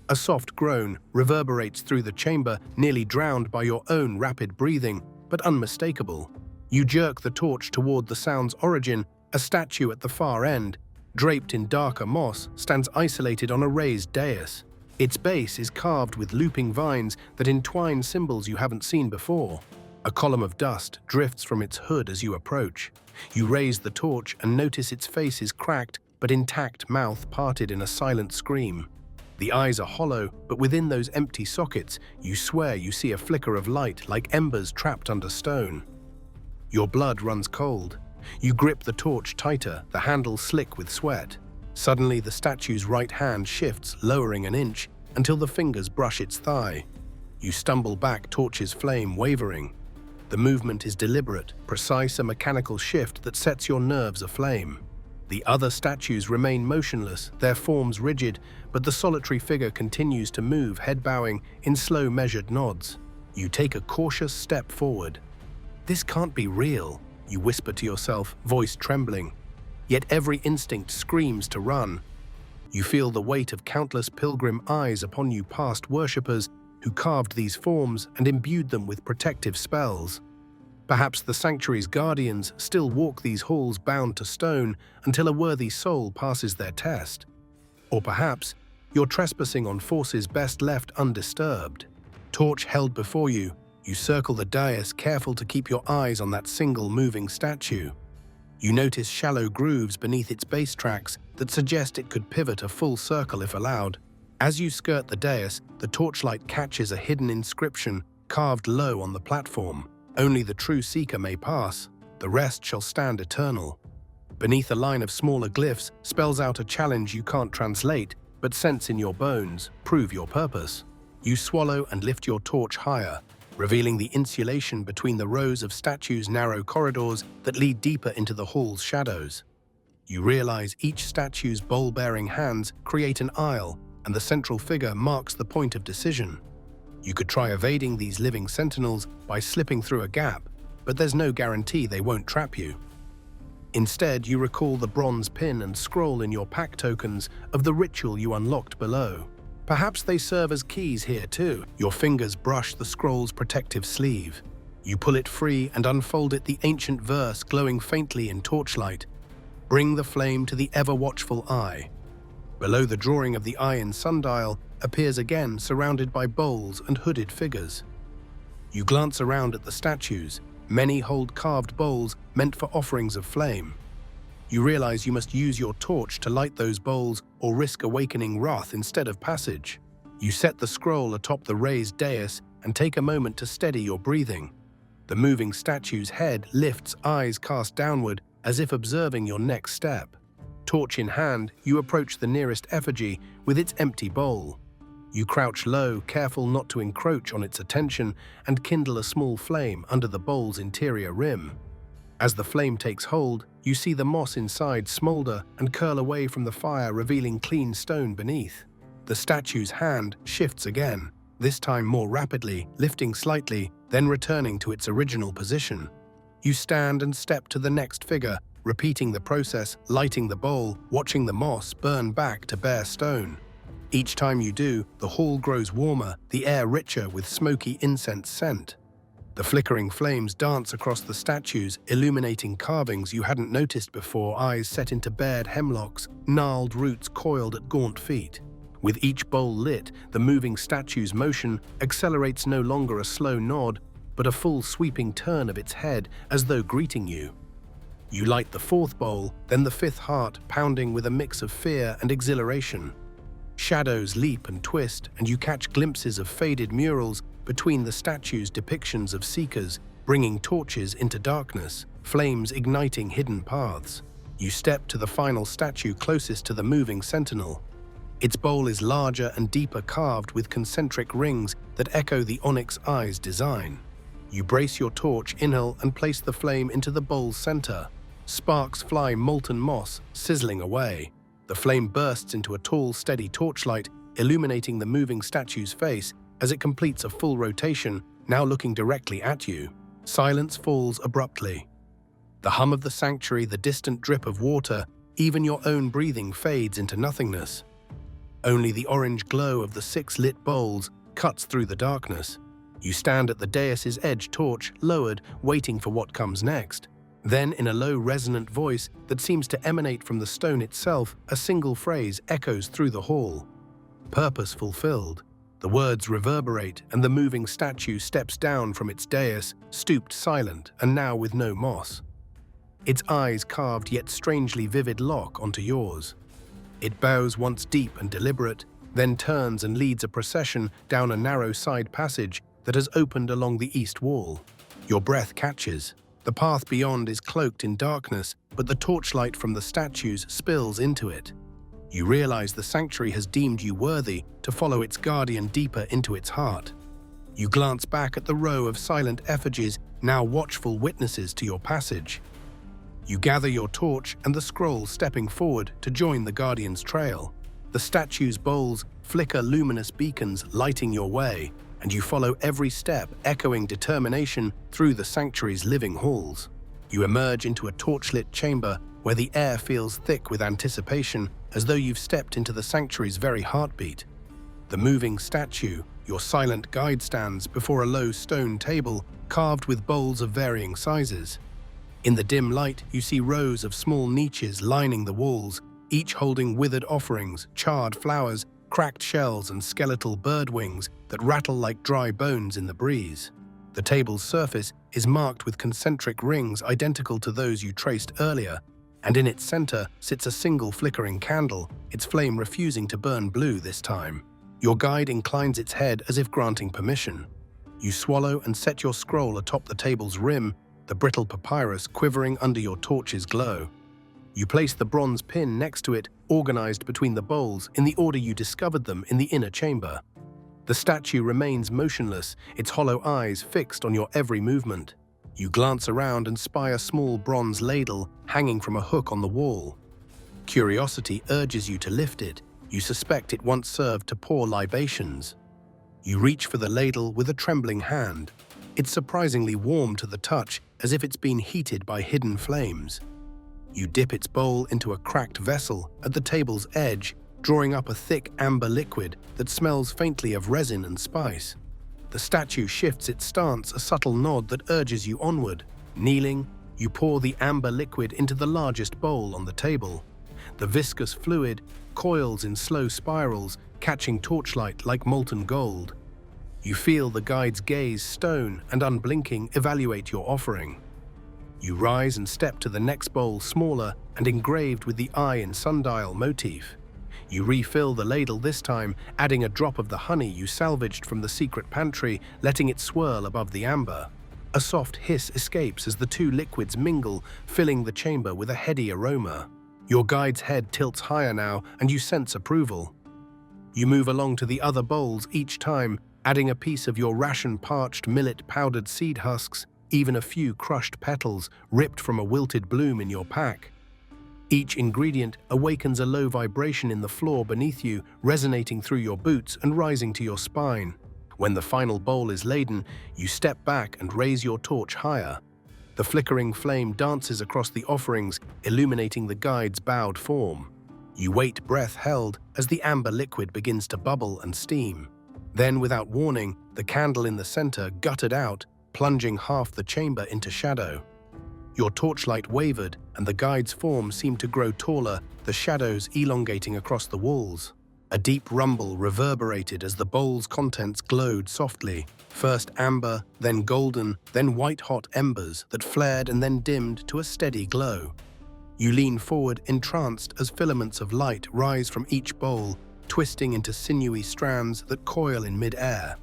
A soft groan reverberates through the chamber, nearly drowned by your own rapid breathing, but unmistakable. You jerk the torch toward the sound's origin. A statue at the far end, draped in darker moss, stands isolated on a raised dais. Its base is carved with looping vines that entwine symbols you haven't seen before. A column of dust drifts from its hood as you approach. You raise the torch and notice its face is cracked, but intact, mouth parted in a silent scream. The eyes are hollow, but within those empty sockets, you swear you see a flicker of light like embers trapped under stone. Your blood runs cold. You grip the torch tighter, the handle slick with sweat. Suddenly, the statue's right hand shifts, lowering an inch, until the fingers brush its thigh. You stumble back, torch's flame wavering. The movement is deliberate, precise, a mechanical shift that sets your nerves aflame. The other statues remain motionless, their forms rigid, but the solitary figure continues to move, head bowing, in slow, measured nods. You take a cautious step forward. "This can't be real," you whisper to yourself, voice trembling. Yet every instinct screams to run. You feel the weight of countless pilgrim eyes upon you, past worshippers who carved these forms and imbued them with protective spells. Perhaps the sanctuary's guardians still walk these halls bound to stone until a worthy soul passes their test. Or perhaps you're trespassing on forces best left undisturbed. Torch held before you, you circle the dais, careful to keep your eyes on that single moving statue. You notice shallow grooves beneath its base tracks that suggest it could pivot a full circle if allowed. As you skirt the dais, the torchlight catches a hidden inscription carved low on the platform. "Only the true seeker may pass, the rest shall stand eternal." Beneath a line of smaller glyphs spells out a challenge you can't translate, but sense in your bones, prove your purpose. You swallow and lift your torch higher, revealing the insulation between the rows of statues' narrow corridors that lead deeper into the hall's shadows. You realize each statue's bowl-bearing hands create an aisle, and the central figure marks the point of decision. You could try evading these living sentinels by slipping through a gap, but there's no guarantee they won't trap you. Instead, you recall the bronze pin and scroll in your pack tokens of the ritual you unlocked below. Perhaps they serve as keys here too. Your fingers brush the scroll's protective sleeve. You pull it free and unfold it, the ancient verse glowing faintly in torchlight. "Bring the flame to the ever-watchful eye." Below the drawing of the eye in sundial appears again, surrounded by bowls and hooded figures. You glance around at the statues, Many hold carved bowls meant for offerings of flame. You realize you must use your torch to light those bowls or risk awakening wrath instead of passage. You set the scroll atop the raised dais and take a moment to steady your breathing. The moving statue's head lifts, eyes cast downward, as if observing your next step. Torch in hand, you approach the nearest effigy with its empty bowl. You crouch low, careful not to encroach on its attention, and kindle a small flame under the bowl's interior rim. As the flame takes hold, you see the moss inside smolder and curl away from the fire, revealing clean stone beneath. The statue's hand shifts again, this time more rapidly, lifting slightly, then returning to its original position. You stand and step to the next figure, repeating the process, lighting the bowl, watching the moss burn back to bare stone. Each time you do, the hall grows warmer, the air richer with smoky incense scent. The flickering flames dance across the statues, illuminating carvings you hadn't noticed before, eyes set into bared hemlocks, gnarled roots coiled at gaunt feet. With each bowl lit, the moving statue's motion accelerates, no longer a slow nod, but a full sweeping turn of its head as though greeting you. You light the fourth bowl, then the fifth, heart pounding with a mix of fear and exhilaration. Shadows leap and twist, and you catch glimpses of faded murals between the statues' depictions of seekers, bringing torches into darkness, flames igniting hidden paths. You step to the final statue closest to the moving sentinel. Its bowl is larger and deeper, carved with concentric rings that echo the onyx eye's design. You brace your torch, inhale, and place the flame into the bowl's center. Sparks fly molten moss, sizzling away. The flame bursts into a tall, steady torchlight, illuminating the moving statue's face as it completes a full rotation, now looking directly at you. Silence falls abruptly. The hum of the sanctuary, the distant drip of water, even your own breathing fades into nothingness. Only the orange glow of the 6 lit bowls cuts through the darkness. You stand at the dais's edge, torch lowered, waiting for what comes next. Then, in a low, resonant voice that seems to emanate from the stone itself, a single phrase echoes through the hall. Purpose fulfilled. The words reverberate, and the moving statue steps down from its dais, stooped, silent, and now with no moss. Its eyes carved yet strangely vivid lock onto yours. It bows once deep and deliberate, then turns and leads a procession down a narrow side passage that has opened along the east wall. Your breath catches. The path beyond is cloaked in darkness, but the torchlight from the statues spills into it. You realize the sanctuary has deemed you worthy to follow its guardian deeper into its heart. You glance back at the row of silent effigies, now watchful witnesses to your passage. You gather your torch and the scroll, stepping forward to join the guardian's trail. The statues' bowls flicker luminous beacons, lighting your way, and you follow every step, echoing determination through the sanctuary's living halls. You emerge into a torchlit chamber where the air feels thick with anticipation, as though you've stepped into the sanctuary's very heartbeat. The moving statue, your silent guide, stands before a low stone table carved with bowls of varying sizes. In the dim light, you see rows of small niches lining the walls, each holding withered offerings, charred flowers, cracked shells, and skeletal bird wings that rattle like dry bones in the breeze. The table's surface is marked with concentric rings identical to those you traced earlier, and in its center sits a single flickering candle, its flame refusing to burn blue this time. Your guide inclines its head as if granting permission. You swallow and set your scroll atop the table's rim, the brittle papyrus quivering under your torch's glow. You place the bronze pin next to it, organized between the bowls in the order you discovered them in the inner chamber. The statue remains motionless, its hollow eyes fixed on your every movement. You glance around and spy a small bronze ladle hanging from a hook on the wall. Curiosity urges you to lift it. You suspect it once served to pour libations. You reach for the ladle with a trembling hand. It's surprisingly warm to the touch, as if it's been heated by hidden flames. You dip its bowl into a cracked vessel at the table's edge, drawing up a thick amber liquid that smells faintly of resin and spice. The statue shifts its stance, a subtle nod that urges you onward. Kneeling, you pour the amber liquid into the largest bowl on the table. The viscous fluid coils in slow spirals, catching torchlight like molten gold. You feel the guide's gaze stone and unblinking evaluate your offering. You rise and step to the next bowl, smaller and engraved with the eye and sundial motif. You refill the ladle this time, adding a drop of the honey you salvaged from the secret pantry, letting it swirl above the amber. A soft hiss escapes as the two liquids mingle, filling the chamber with a heady aroma. Your guide's head tilts higher now, and you sense approval. You move along to the other bowls each time, adding a piece of your ration parched millet powdered seed husks, even a few crushed petals ripped from a wilted bloom in your pack. Each ingredient awakens a low vibration in the floor beneath you, resonating through your boots and rising to your spine. When the final bowl is laden, you step back and raise your torch higher. The flickering flame dances across the offerings, illuminating the guide's bowed form. You wait, breath held, as the amber liquid begins to bubble and steam. Then, without warning, the candle in the center guttered out, plunging half the chamber into shadow. Your torchlight wavered, and the guide's form seemed to grow taller, the shadows elongating across the walls. A deep rumble reverberated as the bowl's contents glowed softly, first amber, then golden, then white-hot embers that flared and then dimmed to a steady glow. You lean forward, entranced as filaments of light rise from each bowl, twisting into sinewy strands that coil in mid-air.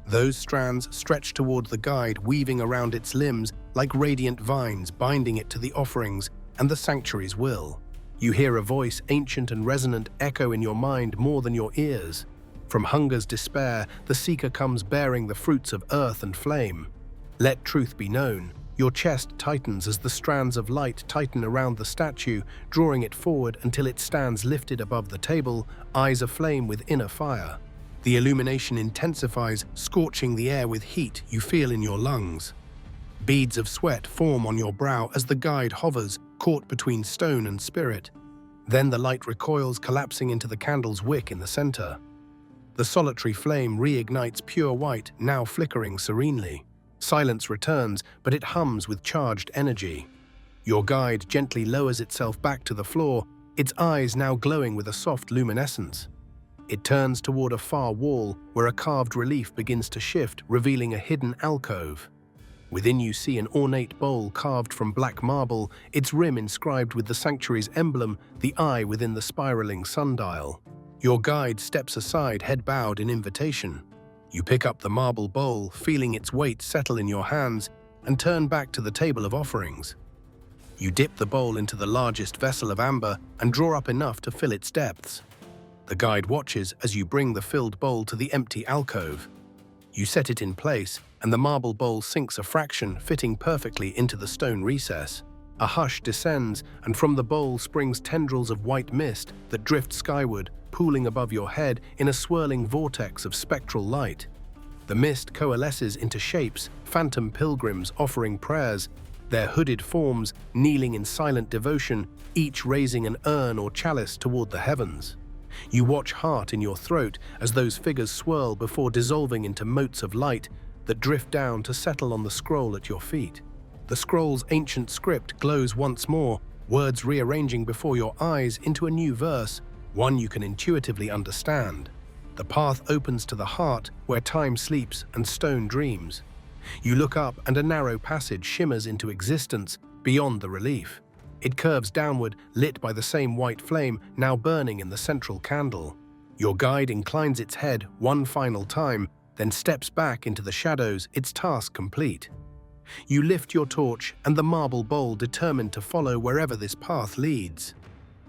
Those strands stretch toward the guide, weaving around its limbs like radiant vines, binding it to the offerings and the sanctuary's will. You hear a voice, ancient and resonant, echo in your mind more than your ears. From hunger's despair, the seeker comes bearing the fruits of earth and flame. Let truth be known. Your chest tightens as the strands of light tighten around the statue, drawing it forward until it stands lifted above the table, eyes aflame with inner fire. The illumination intensifies, scorching the air with heat you feel in your lungs. Beads of sweat form on your brow as the guide hovers, caught between stone and spirit. Then the light recoils, collapsing into the candle's wick in the center. The solitary flame reignites pure white, now flickering serenely. Silence returns, but it hums with charged energy. Your guide gently lowers itself back to the floor, its eyes now glowing with a soft luminescence. It turns toward a far wall where a carved relief begins to shift, revealing a hidden alcove. Within you see an ornate bowl carved from black marble, its rim inscribed with the sanctuary's emblem, the eye within the spiraling sundial. Your guide steps aside, head bowed in invitation. You pick up the marble bowl, feeling its weight settle in your hands, and turn back to the table of offerings. You dip the bowl into the largest vessel of amber and draw up enough to fill its depths. The guide watches as you bring the filled bowl to the empty alcove. You set it in place, and the marble bowl sinks a fraction, fitting perfectly into the stone recess. A hush descends, and from the bowl springs tendrils of white mist that drift skyward, pooling above your head in a swirling vortex of spectral light. The mist coalesces into shapes, phantom pilgrims offering prayers, their hooded forms kneeling in silent devotion, each raising an urn or chalice toward the heavens. You watch, heart in your throat, as those figures swirl before dissolving into motes of light that drift down to settle on the scroll at your feet. The scroll's ancient script glows once more, words rearranging before your eyes into a new verse, one you can intuitively understand. The path opens to the heart, where time sleeps and stone dreams. You look up, and a narrow passage shimmers into existence beyond the relief. It curves downward, lit by the same white flame now burning in the central candle. Your guide inclines its head one final time, then steps back into the shadows, its task complete. You lift your torch, and the marble bowl determined to follow wherever this path leads.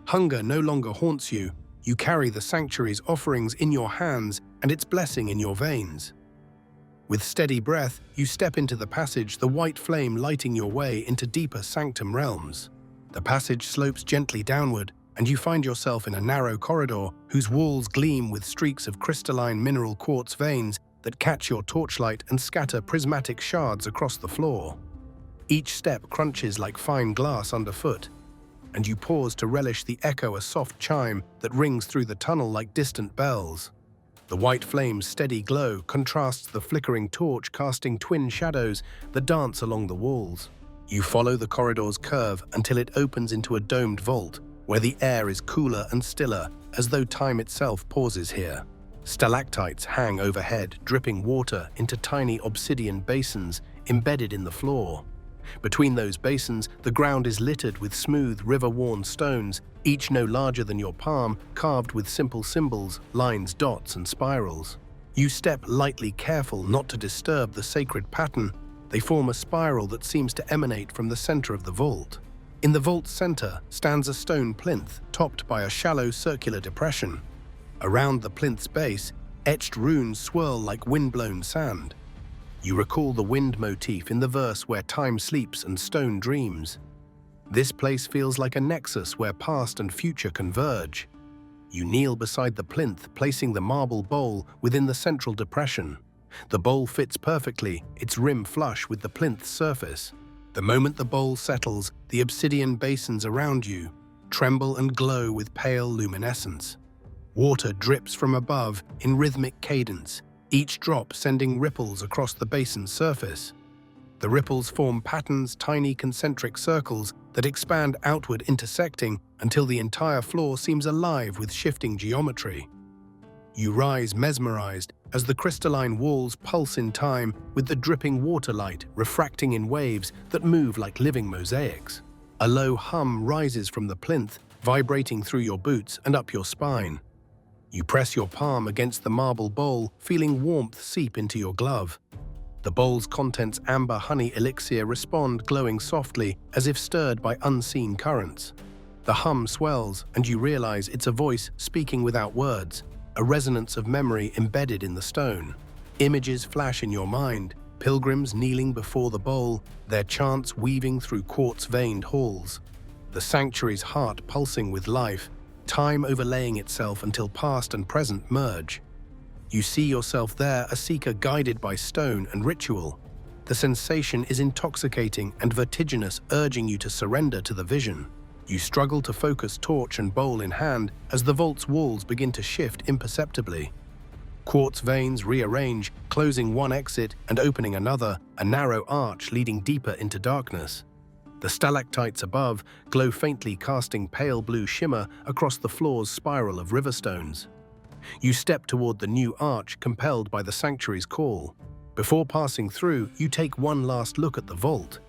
Hunger no longer haunts you. You carry the sanctuary's offerings in your hands and its blessing in your veins. With steady breath, you step into the passage, the white flame lighting your way into deeper sanctum realms. The passage slopes gently downward, and you find yourself in a narrow corridor whose walls gleam with streaks of crystalline mineral quartz veins that catch your torchlight and scatter prismatic shards across the floor. Each step crunches like fine glass underfoot, and you pause to relish the echo, a soft chime that rings through the tunnel like distant bells. The white flame's steady glow contrasts the flickering torch, casting twin shadows that dance along the walls. You follow the corridor's curve until it opens into a domed vault, where the air is cooler and stiller, as though time itself pauses here. Stalactites hang overhead, dripping water into tiny obsidian basins embedded in the floor. Between those basins, the ground is littered with smooth, river-worn stones, each no larger than your palm, carved with simple symbols, lines, dots, and spirals. You step lightly, careful not to disturb the sacred pattern. They form a spiral that seems to emanate from the center of the vault. In the vault's center stands a stone plinth, topped by a shallow circular depression. Around the plinth's base, etched runes swirl like wind-blown sand. You recall the wind motif in the verse where time sleeps and stone dreams. This place feels like a nexus where past and future converge. You kneel beside the plinth, placing the marble bowl within the central depression. The bowl fits perfectly, its rim flush with the plinth's surface. The moment the bowl settles, the obsidian basins around you tremble and glow with pale luminescence. Water drips from above in rhythmic cadence, each drop sending ripples across the basin's surface. The ripples form patterns, tiny concentric circles that expand outward, intersecting until the entire floor seems alive with shifting geometry. You rise mesmerized as the crystalline walls pulse in time with the dripping waterlight refracting in waves that move like living mosaics. A low hum rises from the plinth, vibrating through your boots and up your spine. You press your palm against the marble bowl, feeling warmth seep into your glove. The bowl's contents, amber honey elixir, respond, glowing softly as if stirred by unseen currents. The hum swells, and you realize it's a voice speaking without words, a resonance of memory embedded in the stone. Images flash in your mind, pilgrims kneeling before the bowl, their chants weaving through quartz-veined halls. The sanctuary's heart pulsing with life, time overlaying itself until past and present merge. You see yourself there, a seeker guided by stone and ritual. The sensation is intoxicating and vertiginous, urging you to surrender to the vision. You struggle to focus, torch and bowl in hand, as the vault's walls begin to shift imperceptibly. Quartz veins rearrange, closing one exit and opening another, a narrow arch leading deeper into darkness. The stalactites above glow faintly, casting pale blue shimmer across the floor's spiral of riverstones. You step toward the new arch, compelled by the sanctuary's call. Before passing through, you take one last look at the vault.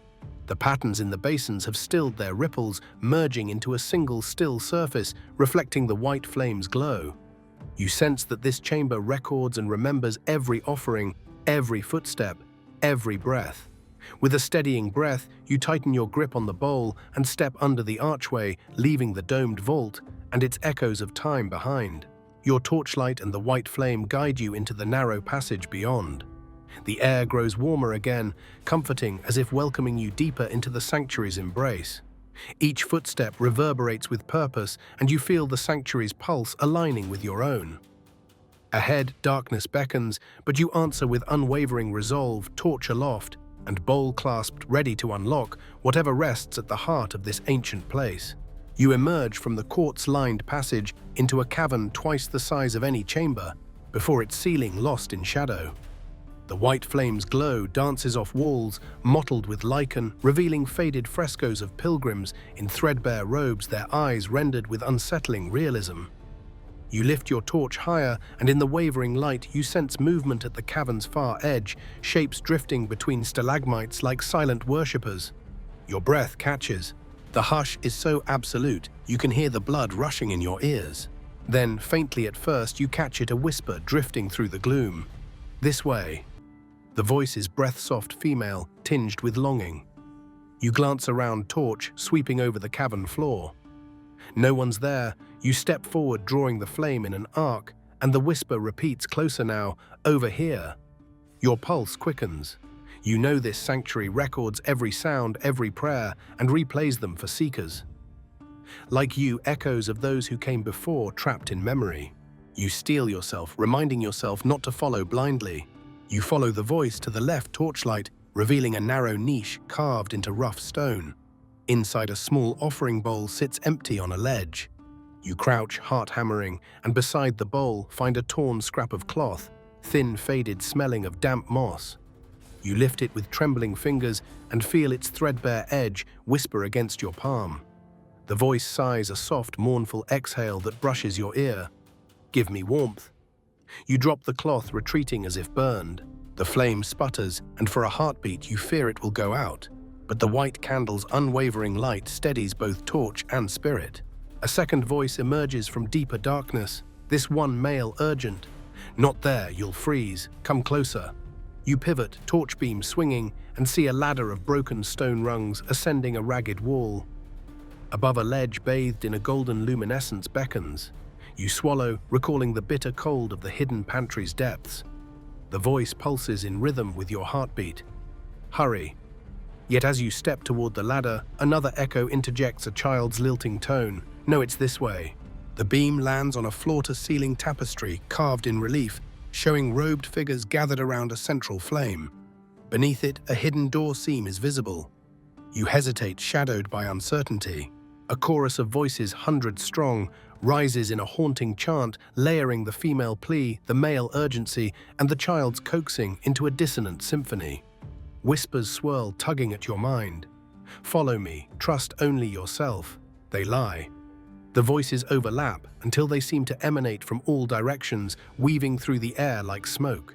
The patterns in the basins have stilled their ripples, merging into a single still surface, reflecting the white flame's glow. You sense that this chamber records and remembers every offering, every footstep, every breath. With a steadying breath, you tighten your grip on the bowl and step under the archway, leaving the domed vault and its echoes of time behind. Your torchlight and the white flame guide you into the narrow passage beyond. The air grows warmer again, comforting as if welcoming you deeper into the sanctuary's embrace. Each footstep reverberates with purpose, and you feel the sanctuary's pulse aligning with your own. Ahead, darkness beckons, but you answer with unwavering resolve, torch aloft, and bowl clasped, ready to unlock whatever rests at the heart of this ancient place. You emerge from the quartz-lined passage into a cavern twice the size of any chamber, before its ceiling lost in shadow. The white flame's glow dances off walls mottled with lichen, revealing faded frescoes of pilgrims in threadbare robes, their eyes rendered with unsettling realism. You lift your torch higher, and in the wavering light you sense movement at the cavern's far edge, shapes drifting between stalagmites like silent worshippers. Your breath catches. The hush is so absolute, you can hear the blood rushing in your ears. Then, faintly at first, you catch it, a whisper drifting through the gloom. "This way." The voice is breath-soft female, tinged with longing. You glance around, torch sweeping over the cavern floor. No one's there. You step forward, drawing the flame in an arc, and the whisper repeats, closer now, "Over here." Your pulse quickens. You know this sanctuary records every sound, every prayer, and replays them for seekers. Like you, echoes of those who came before, trapped in memory. You steel yourself, reminding yourself not to follow blindly. You follow the voice to the left, torchlight, revealing a narrow niche carved into rough stone. Inside, a small offering bowl sits empty on a ledge. You crouch, heart hammering, and beside the bowl find a torn scrap of cloth, thin, faded, smelling of damp moss. You lift it with trembling fingers and feel its threadbare edge whisper against your palm. The voice sighs, a soft, mournful exhale that brushes your ear. "Give me warmth." You drop the cloth, retreating as if burned. The flame sputters, and for a heartbeat you fear it will go out. But the white candle's unwavering light steadies both torch and spirit. A second voice emerges from deeper darkness, this one male urgent. "Not there, you'll freeze. Come closer." You pivot, torch beam swinging, and see a ladder of broken stone rungs ascending a ragged wall. Above, a ledge bathed in a golden luminescence beckons. You swallow, recalling the bitter cold of the hidden pantry's depths. The voice pulses in rhythm with your heartbeat. "Hurry." Yet as you step toward the ladder, another echo interjects a child's lilting tone. "No, it's this way." The beam lands on a floor-to-ceiling tapestry carved in relief, showing robed figures gathered around a central flame. Beneath it, a hidden door seam is visible. You hesitate, shadowed by uncertainty. A chorus of voices, 100 strong, rises in a haunting chant, layering the female plea, the male urgency, and the child's coaxing into a dissonant symphony. Whispers swirl, tugging at your mind. "Follow me, trust only yourself." They lie. The voices overlap until they seem to emanate from all directions, weaving through the air like smoke.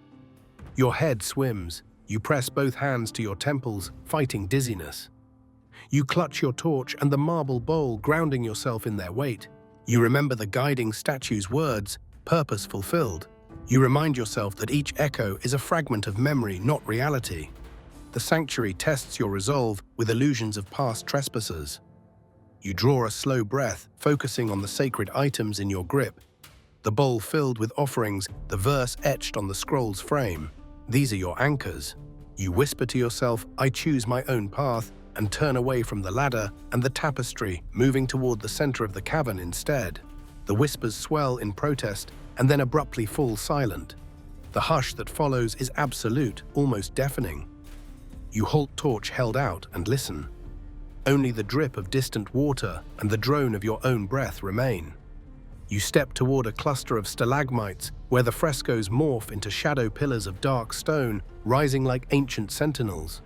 Your head swims. You press both hands to your temples, fighting dizziness. You clutch your torch and the marble bowl, grounding yourself in their weight. You remember the guiding statue's words, purpose fulfilled. You remind yourself that each echo is a fragment of memory, not reality. The sanctuary tests your resolve with illusions of past trespassers. You draw a slow breath, focusing on the sacred items in your grip. The bowl filled with offerings, the verse etched on the scroll's frame. These are your anchors. You whisper to yourself, "I choose my own path," and turn away from the ladder and the tapestry, moving toward the center of the cavern instead. The whispers swell in protest and then abruptly fall silent. The hush that follows is absolute, almost deafening. You halt, torch held out, and listen. Only the drip of distant water and the drone of your own breath remain. You step toward a cluster of stalagmites where the frescoes morph into shadow pillars of dark stone, rising like ancient sentinels.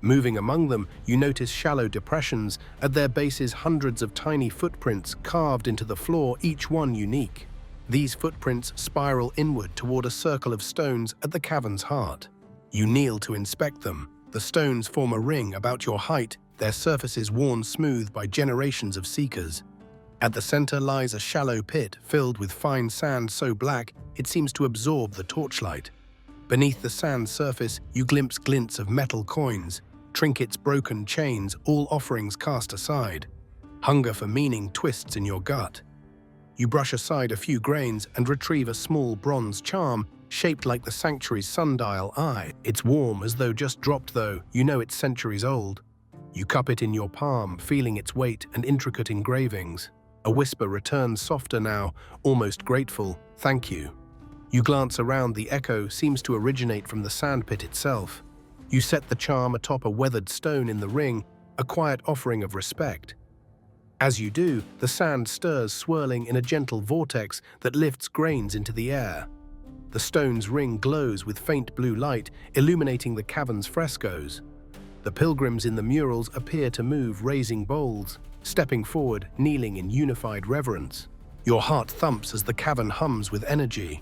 Moving among them, you notice shallow depressions, at their bases hundreds of tiny footprints carved into the floor, each one unique. These footprints spiral inward toward a circle of stones at the cavern's heart. You kneel to inspect them. The stones form a ring about your height, their surfaces worn smooth by generations of seekers. At the center lies a shallow pit filled with fine sand so black it seems to absorb the torchlight. Beneath the sand surface, you glimpse glints of metal coins, trinkets, broken chains, all offerings cast aside. Hunger for meaning twists in your gut. You brush aside a few grains and retrieve a small bronze charm shaped like the sanctuary's sundial eye. It's warm, as though just dropped, though you know it's centuries old. You cup it in your palm, feeling its weight and intricate engravings. A whisper returns, softer now, almost grateful, "Thank you." You glance around, the echo seems to originate from the sandpit itself. You set the charm atop a weathered stone in the ring, a quiet offering of respect. As you do, the sand stirs, swirling in a gentle vortex that lifts grains into the air. The stone's ring glows with faint blue light, illuminating the cavern's frescoes. The pilgrims in the murals appear to move, raising bowls, stepping forward, kneeling in unified reverence. Your heart thumps as the cavern hums with energy.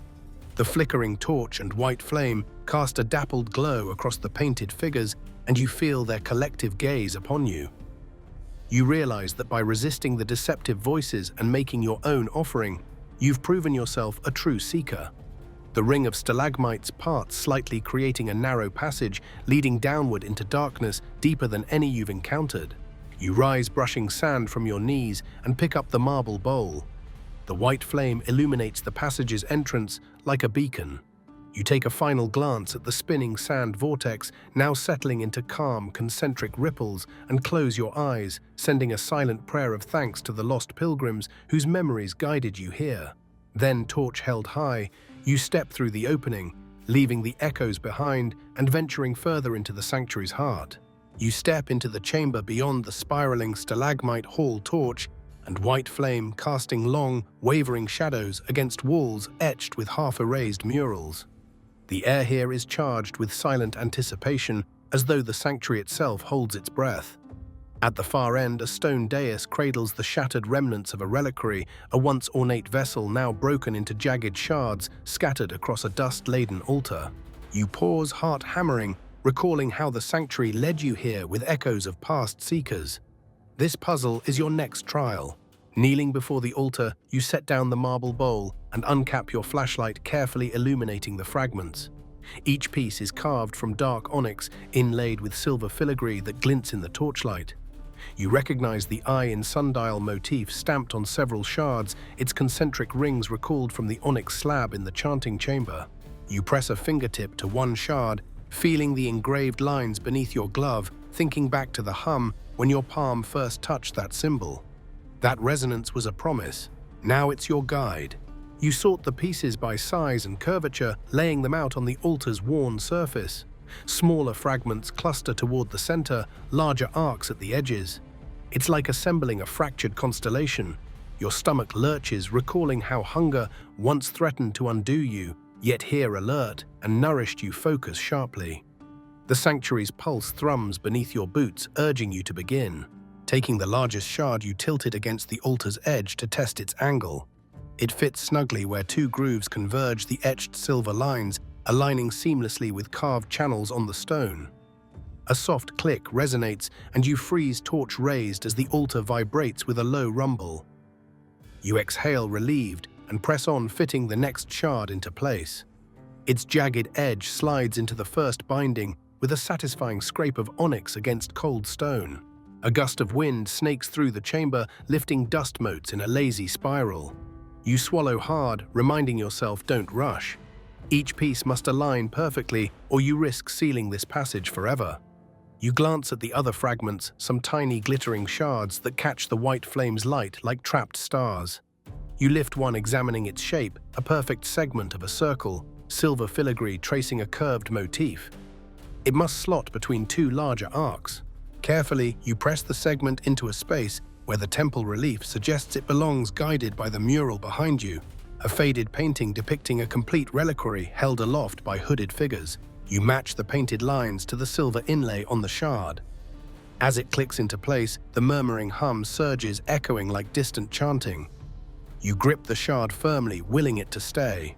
The flickering torch and white flame cast a dappled glow across the painted figures, and you feel their collective gaze upon you. You realize that by resisting the deceptive voices and making your own offering, you've proven yourself a true seeker. The ring of stalagmites parts slightly, creating a narrow passage leading downward into darkness deeper than any you've encountered. You rise, brushing sand from your knees, and pick up the marble bowl. The white flame illuminates the passage's entrance like a beacon. You take a final glance at the spinning sand vortex, now settling into calm, concentric ripples, and close your eyes, sending a silent prayer of thanks to the lost pilgrims whose memories guided you here. Then, torch held high, you step through the opening, leaving the echoes behind and venturing further into the sanctuary's heart. You step into the chamber beyond the spiraling stalagmite hall torch, and white flame casting long, wavering shadows against walls etched with half-erased murals. The air here is charged with silent anticipation, as though the sanctuary itself holds its breath. At the far end, a stone dais cradles the shattered remnants of a reliquary, a once ornate vessel now broken into jagged shards scattered across a dust-laden altar. You pause, heart hammering, recalling how the sanctuary led you here with echoes of past seekers. This puzzle is your next trial. Kneeling before the altar, you set down the marble bowl and uncap your flashlight, carefully illuminating the fragments. Each piece is carved from dark onyx, inlaid with silver filigree that glints in the torchlight. You recognize the eye in sundial motif stamped on several shards, its concentric rings recalled from the onyx slab in the chanting chamber. You press a fingertip to one shard, feeling the engraved lines beneath your glove, thinking back to the hum when your palm first touched that symbol. That resonance was a promise. Now it's your guide. You sort the pieces by size and curvature, laying them out on the altar's worn surface. Smaller fragments cluster toward the center, larger arcs at the edges. It's like assembling a fractured constellation. Your stomach lurches, recalling how hunger once threatened to undo you, yet here alert and nourished you focus sharply. The sanctuary's pulse thrums beneath your boots, urging you to begin. Taking the largest shard, you tilt it against the altar's edge to test its angle. It fits snugly where two grooves converge, the etched silver lines aligning seamlessly with carved channels on the stone. A soft click resonates, and you freeze, torch raised, as the altar vibrates with a low rumble. You exhale relieved and press on, fitting the next shard into place. Its jagged edge slides into the first binding with a satisfying scrape of onyx against cold stone. A gust of wind snakes through the chamber, lifting dust motes in a lazy spiral. You swallow hard, reminding yourself, don't rush. Each piece must align perfectly, or you risk sealing this passage forever. You glance at the other fragments, some tiny glittering shards that catch the white flame's light like trapped stars. You lift one, examining its shape, a perfect segment of a circle, silver filigree tracing a curved motif. It must slot between two larger arcs. Carefully, you press the segment into a space where the temple relief suggests it belongs, guided by the mural behind you, a faded painting depicting a complete reliquary held aloft by hooded figures. You match the painted lines to the silver inlay on the shard. As it clicks into place, the murmuring hum surges, echoing like distant chanting. You grip the shard firmly, willing it to stay.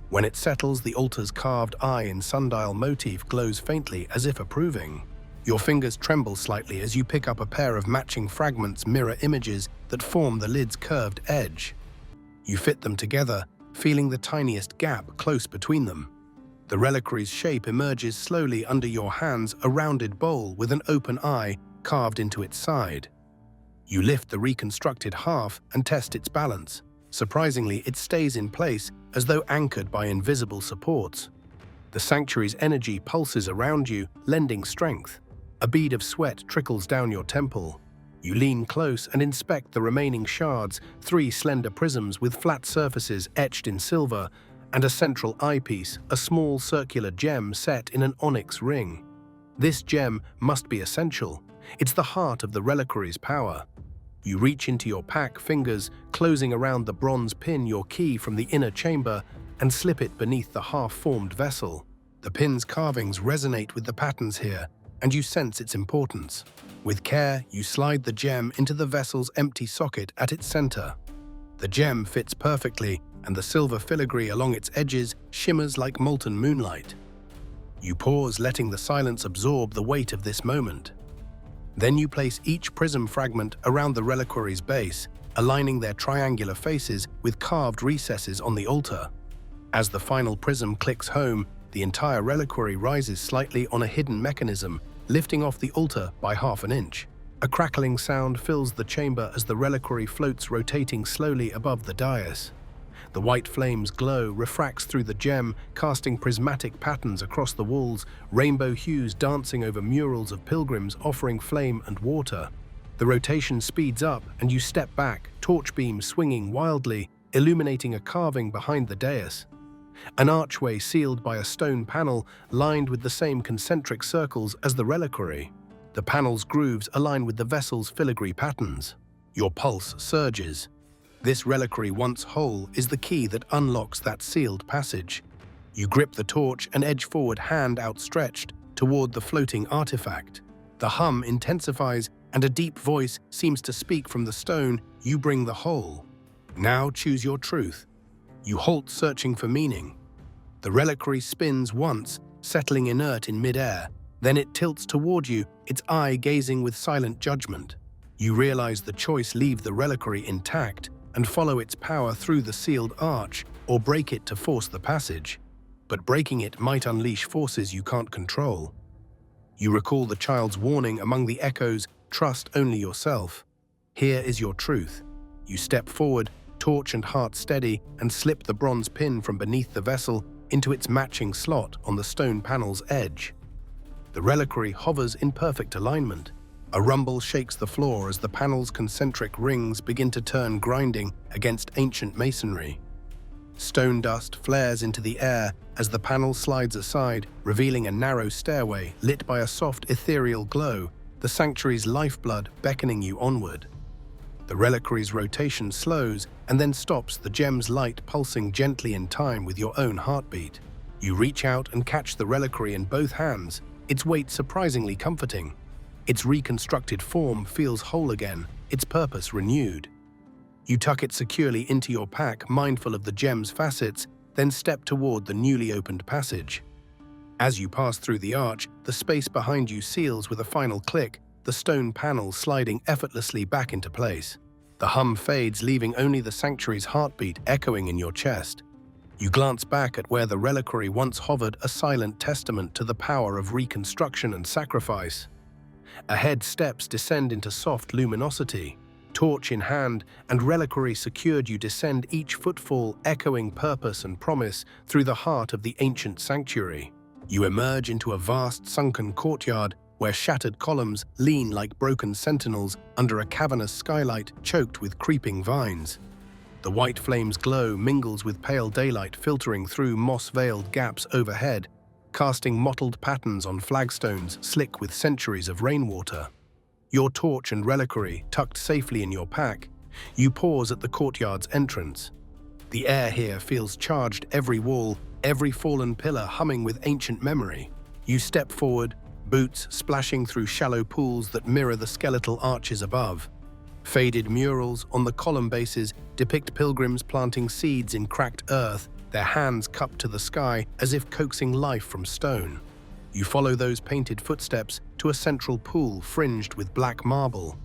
When it settles, the altar's carved eye in sundial motif glows faintly, as if approving. Your fingers tremble slightly as you pick up a pair of matching fragments, mirror images that form the lid's curved edge. You fit them together, feeling the tiniest gap close between them. The reliquary's shape emerges slowly under your hands, a rounded bowl with an open eye carved into its side. You lift the reconstructed half and test its balance. Surprisingly, it stays in place, as though anchored by invisible supports. The sanctuary's energy pulses around you, lending strength. A bead of sweat trickles down your temple. You lean close and inspect the remaining shards, 3 slender prisms with flat surfaces etched in silver, and a central eyepiece, a small circular gem set in an onyx ring. This gem must be essential. It's the heart of the reliquary's power. You reach into your pack, fingers closing around the bronze pin, your key from the inner chamber, and slip it beneath the half-formed vessel. The pin's carvings resonate with the patterns here, and you sense its importance. With care, you slide the gem into the vessel's empty socket at its center. The gem fits perfectly, and the silver filigree along its edges shimmers like molten moonlight. You pause, letting the silence absorb the weight of this moment. Then you place each prism fragment around the reliquary's base, aligning their triangular faces with carved recesses on the altar. As the final prism clicks home, the entire reliquary rises slightly on a hidden mechanism, lifting off the altar by ½ an inch. A crackling sound fills the chamber as the reliquary floats, rotating slowly above the dais. The white flame's glow refracts through the gem, casting prismatic patterns across the walls, rainbow hues dancing over murals of pilgrims offering flame and water. The rotation speeds up, and you step back, torch beams swinging wildly, illuminating a carving behind the dais. An archway sealed by a stone panel lined with the same concentric circles as the reliquary. The panel's grooves align with the vessel's filigree patterns. Your pulse surges. This reliquary, once whole, is the key that unlocks that sealed passage. You grip the torch and edge forward, hand outstretched, toward the floating artifact. The hum intensifies and a deep voice seems to speak from the stone. You bring the whole. Now choose your truth. You halt, searching for meaning. The reliquary spins once, settling inert in mid-air. Then it tilts toward you, its eye gazing with silent judgment. You realize the choice: leave the reliquary intact and follow its power through the sealed arch, or break it to force the passage. But breaking it might unleash forces you can't control. You recall the child's warning among the echoes: trust only yourself. Here is your truth. You step forward, torch and heart steady, and slip the bronze pin from beneath the vessel into its matching slot on the stone panel's edge. The reliquary hovers in perfect alignment. A rumble shakes the floor as the panel's concentric rings begin to turn, grinding against ancient masonry. Stone dust flares into the air as the panel slides aside, revealing a narrow stairway lit by a soft, ethereal glow, the sanctuary's lifeblood beckoning you onward. The reliquary's rotation slows and then stops, the gem's light pulsing gently in time with your own heartbeat. You reach out and catch the reliquary in both hands, its weight surprisingly comforting. Its reconstructed form feels whole again, its purpose renewed. You tuck it securely into your pack, mindful of the gem's facets, then step toward the newly opened passage. As you pass through the arch, the space behind you seals with a final click, the stone panel sliding effortlessly back into place. The hum fades, leaving only the sanctuary's heartbeat echoing in your chest. You glance back at where the reliquary once hovered, a silent testament to the power of reconstruction and sacrifice. Ahead, steps descend into soft luminosity. Torch in hand and reliquary secured, you descend, each footfall echoing purpose and promise through the heart of the ancient sanctuary. You emerge into a vast sunken courtyard where shattered columns lean like broken sentinels under a cavernous skylight choked with creeping vines. The white flame's glow mingles with pale daylight filtering through moss-veiled gaps overhead, casting mottled patterns on flagstones slick with centuries of rainwater. Your torch and reliquary tucked safely in your pack, you pause at the courtyard's entrance. The air here feels charged, every wall, every fallen pillar humming with ancient memory. You step forward, boots splashing through shallow pools that mirror the skeletal arches above. Faded murals on the column bases depict pilgrims planting seeds in cracked earth, their hands cupped to the sky as if coaxing life from stone. You follow those painted footsteps to a central pool fringed with black marble.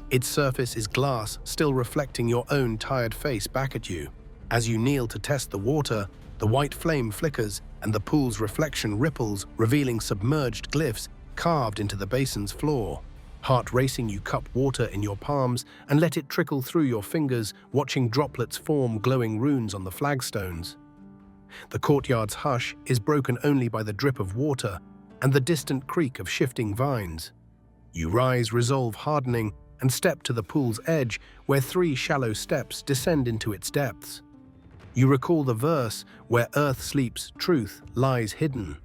Its surface is glass, still reflecting your own tired face back at you. As you kneel to test the water, the white flame flickers and the pool's reflection ripples, revealing submerged glyphs carved into the basin's floor. Heart racing, you cup water in your palms and let it trickle through your fingers, watching droplets form glowing runes on the flagstones. The courtyard's hush is broken only by the drip of water and the distant creak of shifting vines. You rise, resolve hardening, and step to the pool's edge, where 3 shallow steps descend into its depths. You recall the verse, "Where earth sleeps, truth lies hidden."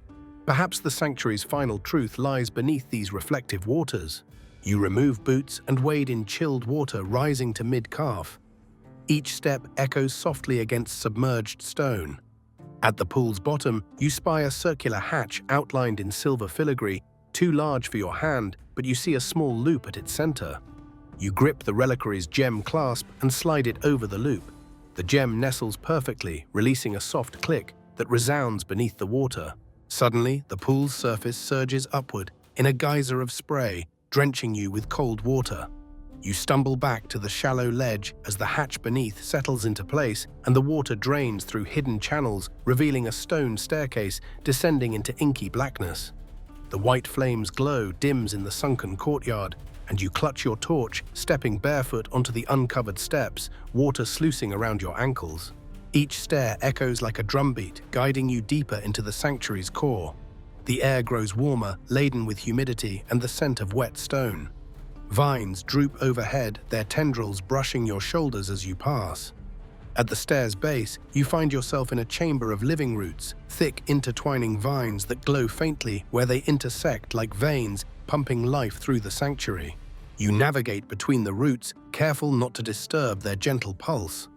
Perhaps the sanctuary's final truth lies beneath these reflective waters. You remove boots and wade in chilled water rising to mid-calf. Each step echoes softly against submerged stone. At the pool's bottom, you spy a circular hatch outlined in silver filigree, too large for your hand, but you see a small loop at its center. You grip the reliquary's gem clasp and slide it over the loop. The gem nestles perfectly, releasing a soft click that resounds beneath the water. Suddenly, the pool's surface surges upward in a geyser of spray, drenching you with cold water. You stumble back to the shallow ledge as the hatch beneath settles into place and the water drains through hidden channels, revealing a stone staircase descending into inky blackness. The white flame's glow dims in the sunken courtyard, and you clutch your torch, stepping barefoot onto the uncovered steps, water sluicing around your ankles. Each stair echoes like a drumbeat, guiding you deeper into the sanctuary's core. The air grows warmer, laden with humidity and the scent of wet stone. Vines droop overhead, their tendrils brushing your shoulders as you pass. At the stair's base, you find yourself in a chamber of living roots, thick intertwining vines that glow faintly where they intersect like veins, pumping life through the sanctuary. You navigate between the roots, careful not to disturb their gentle pulse.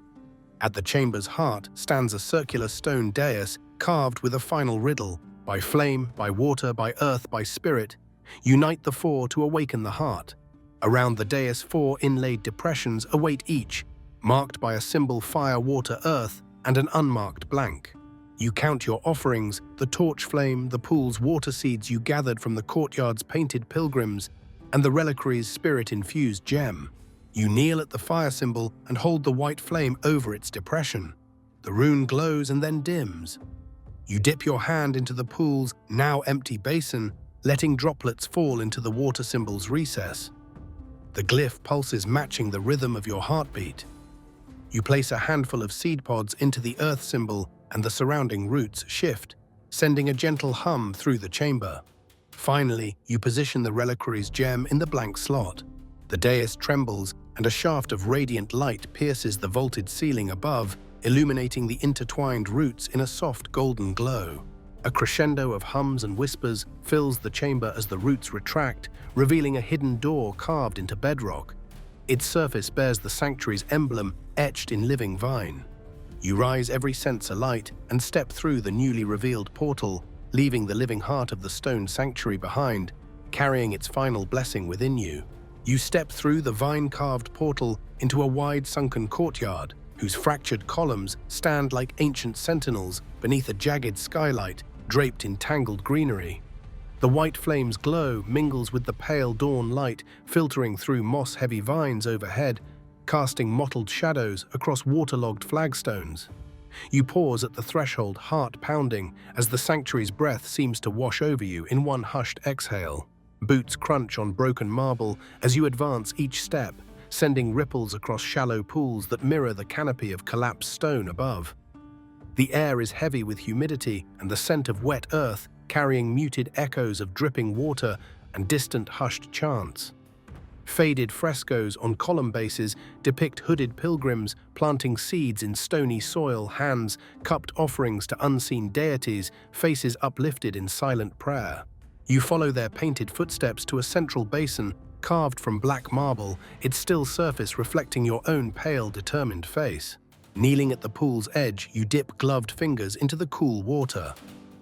At the chamber's heart stands a circular stone dais carved with a final riddle: by flame, by water, by earth, by spirit, unite the 4 to awaken the heart. Around the dais, 4 inlaid depressions await each, marked by a symbol fire, water, earth, and an unmarked blank. You count your offerings, the torch flame, the pool's water seeds you gathered from the courtyard's painted pilgrims, and the reliquary's spirit-infused gem. You kneel at the fire symbol and hold the white flame over its depression. The rune glows and then dims. You dip your hand into the pool's now empty basin, letting droplets fall into the water symbol's recess. The glyph pulses, matching the rhythm of your heartbeat. You place a handful of seed pods into the earth symbol, and the surrounding roots shift, sending a gentle hum through the chamber. Finally, you position the reliquary's gem in the blank slot. The dais trembles, and a shaft of radiant light pierces the vaulted ceiling above, illuminating the intertwined roots in a soft golden glow. A crescendo of hums and whispers fills the chamber as the roots retract, revealing a hidden door carved into bedrock. Its surface bears the sanctuary's emblem etched in living vine. You rise, every sense alight, and step through the newly revealed portal, leaving the living heart of the stone sanctuary behind, carrying its final blessing within you. You step through the vine-carved portal into a wide sunken courtyard, whose fractured columns stand like ancient sentinels beneath a jagged skylight draped in tangled greenery. The white flame's glow mingles with the pale dawn light filtering through moss-heavy vines overhead, casting mottled shadows across waterlogged flagstones. You pause at the threshold, heart pounding, as the sanctuary's breath seems to wash over you in one hushed exhale. Boots crunch on broken marble as you advance each step, sending ripples across shallow pools that mirror the canopy of collapsed stone above. The air is heavy with humidity and the scent of wet earth, carrying muted echoes of dripping water and distant hushed chants. Faded frescoes on column bases depict hooded pilgrims planting seeds in stony soil, hands cupped offerings to unseen deities, faces uplifted in silent prayer. You follow their painted footsteps to a central basin carved from black marble, its still surface reflecting your own pale, determined face. Kneeling at the pool's edge, you dip gloved fingers into the cool water.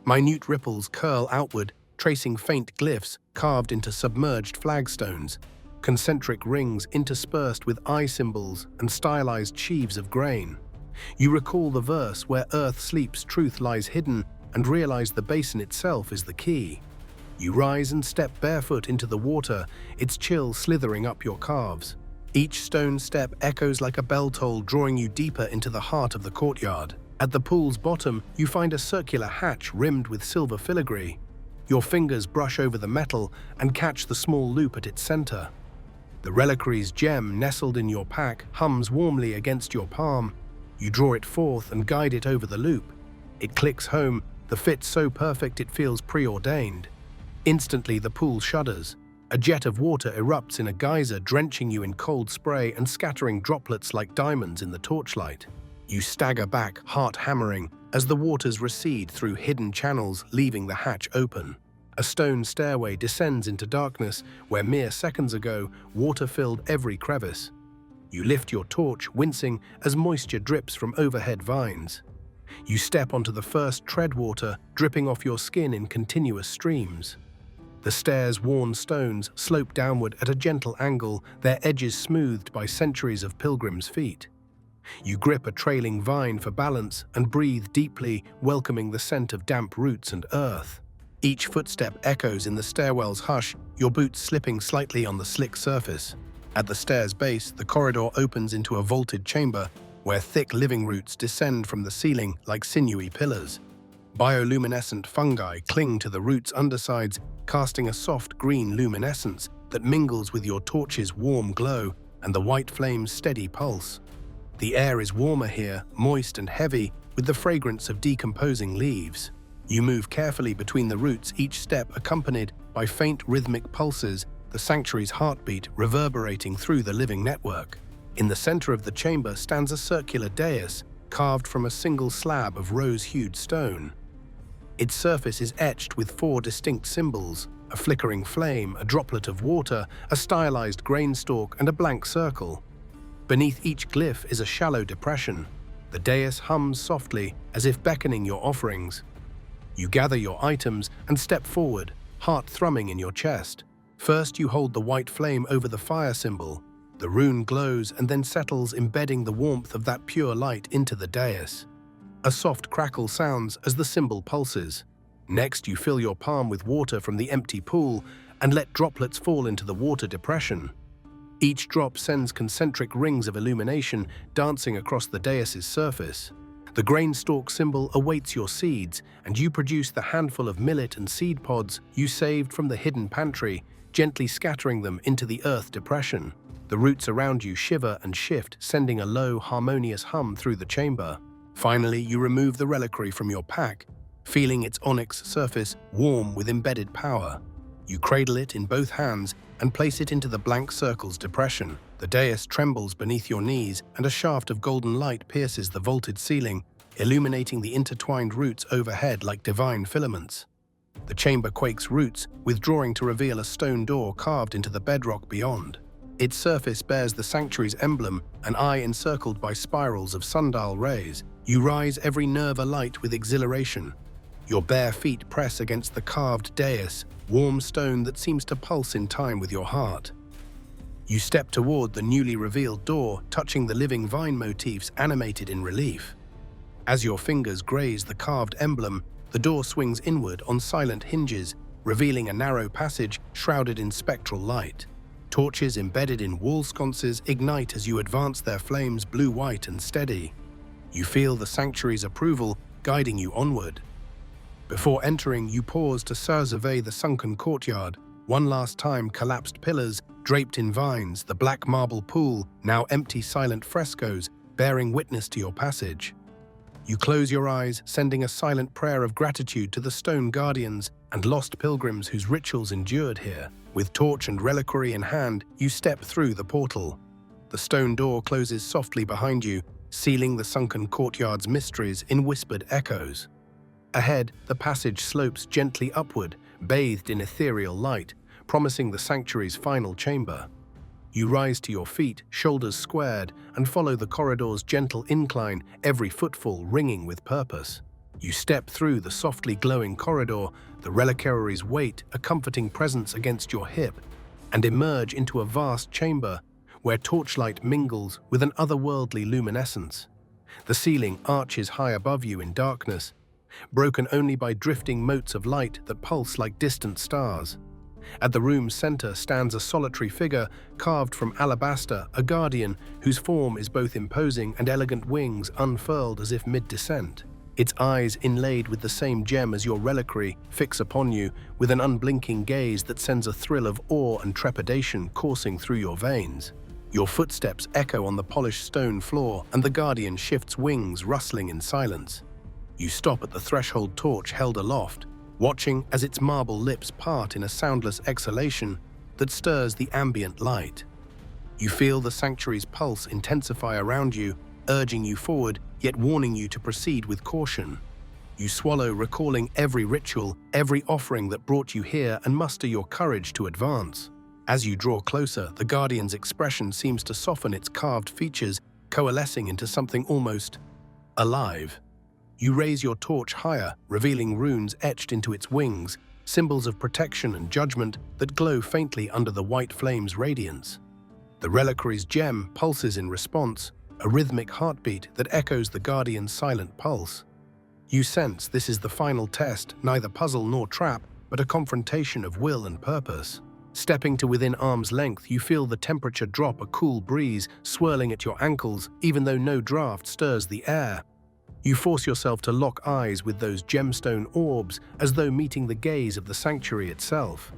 Minute ripples curl outward, tracing faint glyphs carved into submerged flagstones. Concentric rings interspersed with eye symbols and stylized sheaves of grain. You recall the verse where earth sleeps, truth lies hidden, and realize the basin itself is the key. You rise and step barefoot into the water, its chill slithering up your calves. Each stone step echoes like a bell toll, drawing you deeper into the heart of the courtyard. At the pool's bottom, you find a circular hatch rimmed with silver filigree. Your fingers brush over the metal and catch the small loop at its center. The reliquary's gem, nestled in your pack, hums warmly against your palm. You draw it forth and guide it over the loop. It clicks home, the fit so perfect it feels preordained. Instantly, the pool shudders. A jet of water erupts in a geyser, drenching you in cold spray and scattering droplets like diamonds in the torchlight. You stagger back, heart hammering, as the waters recede through hidden channels, leaving the hatch open. A stone stairway descends into darkness, where mere seconds ago, water filled every crevice. You lift your torch, wincing as moisture drips from overhead vines. You step onto the first tread water, dripping off your skin in continuous streams. The stairs' worn stones slope downward at a gentle angle, their edges smoothed by centuries of pilgrims' feet. You grip a trailing vine for balance and breathe deeply, welcoming the scent of damp roots and earth. Each footstep echoes in the stairwell's hush, your boots slipping slightly on the slick surface. At the stair's base, the corridor opens into a vaulted chamber, where thick living roots descend from the ceiling like sinewy pillars. Bioluminescent fungi cling to the roots' undersides, casting a soft green luminescence that mingles with your torch's warm glow and the white flame's steady pulse. The air is warmer here, moist and heavy, with the fragrance of decomposing leaves. You move carefully between the roots, each step accompanied by faint rhythmic pulses, the sanctuary's heartbeat reverberating through the living network. In the center of the chamber stands a circular dais, carved from a single slab of rose-hued stone. Its surface is etched with 4 distinct symbols: a flickering flame, a droplet of water, a stylized grain stalk, and a blank circle. Beneath each glyph is a shallow depression. The dais hums softly, as if beckoning your offerings. You gather your items and step forward, heart thrumming in your chest. First, you hold the white flame over the fire symbol. The rune glows and then settles, embedding the warmth of that pure light into the dais. A soft crackle sounds as the symbol pulses. Next, you fill your palm with water from the empty pool and let droplets fall into the water depression. Each drop sends concentric rings of illumination dancing across the dais's surface. The grain stalk symbol awaits your seeds, and you produce the handful of millet and seed pods you saved from the hidden pantry, gently scattering them into the earth depression. The roots around you shiver and shift, sending a low, harmonious hum through the chamber. Finally, you remove the reliquary from your pack, feeling its onyx surface warm with embedded power. You cradle it in both hands and place it into the blank circle's depression. The dais trembles beneath your knees, and a shaft of golden light pierces the vaulted ceiling, illuminating the intertwined roots overhead like divine filaments. The chamber quakes roots, withdrawing to reveal a stone door carved into the bedrock beyond. Its surface bears the sanctuary's emblem, an eye encircled by spirals of sundial rays. You rise every nerve alight with exhilaration. Your bare feet press against the carved dais, warm stone that seems to pulse in time with your heart. You step toward the newly revealed door, touching the living vine motifs animated in relief. As your fingers graze the carved emblem, the door swings inward on silent hinges, revealing a narrow passage shrouded in spectral light. Torches embedded in wall sconces ignite as you advance, their flames blue-white and steady. You feel the sanctuary's approval guiding you onward. Before entering, you pause to survey the sunken courtyard. One last time, collapsed pillars draped in vines, the black marble pool, now empty, silent frescoes bearing witness to your passage. You close your eyes, sending a silent prayer of gratitude to the stone guardians and lost pilgrims whose rituals endured here. With torch and reliquary in hand, you step through the portal. The stone door closes softly behind you, sealing the sunken courtyard's mysteries in whispered echoes. Ahead, the passage slopes gently upward, bathed in ethereal light, promising the sanctuary's final chamber. You rise to your feet, shoulders squared, and follow the corridor's gentle incline, every footfall ringing with purpose. You step through the softly glowing corridor, the reliquary's weight a comforting presence against your hip, and emerge into a vast chamber where torchlight mingles with an otherworldly luminescence. The ceiling arches high above you in darkness, broken only by drifting motes of light that pulse like distant stars. At the room's center stands a solitary figure carved from alabaster, a guardian whose form is both imposing and elegant, wings unfurled as if mid-descent. Its eyes, inlaid with the same gem as your reliquary, fix upon you with an unblinking gaze that sends a thrill of awe and trepidation coursing through your veins. Your footsteps echo on the polished stone floor, and the guardian shifts wings, rustling in silence. You stop at the threshold, torch held aloft, watching as its marble lips part in a soundless exhalation that stirs the ambient light. You feel the sanctuary's pulse intensify around you, urging you forward, yet warning you to proceed with caution. You swallow, recalling every ritual, every offering that brought you here, and muster your courage to advance. As you draw closer, the guardian's expression seems to soften, its carved features coalescing into something almost alive. You raise your torch higher, revealing runes etched into its wings, symbols of protection and judgment that glow faintly under the white flame's radiance. The reliquary's gem pulses in response, a rhythmic heartbeat that echoes the guardian's silent pulse. You sense this is the final test, neither puzzle nor trap, but a confrontation of will and purpose. Stepping to within arm's length, you feel the temperature drop, a cool breeze swirling at your ankles, even though no draft stirs the air. You force yourself to lock eyes with those gemstone orbs, as though meeting the gaze of the sanctuary itself.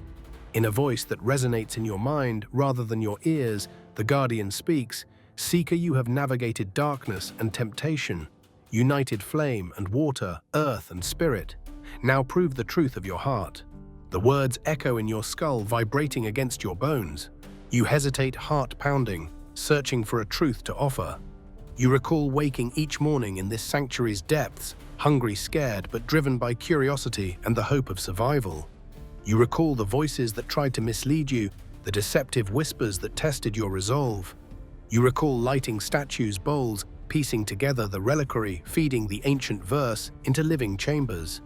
In a voice that resonates in your mind rather than your ears, the guardian speaks, "Seeker, you have navigated darkness and temptation, united flame and water, earth and spirit. Now prove the truth of your heart." The words echo in your skull, vibrating against your bones. You hesitate, heart pounding, searching for a truth to offer. You recall waking each morning in this sanctuary's depths, hungry, scared, but driven by curiosity and the hope of survival. You recall the voices that tried to mislead you, the deceptive whispers that tested your resolve. You recall lighting statues, bowls, piecing together the reliquary, feeding the ancient verse into living chambers.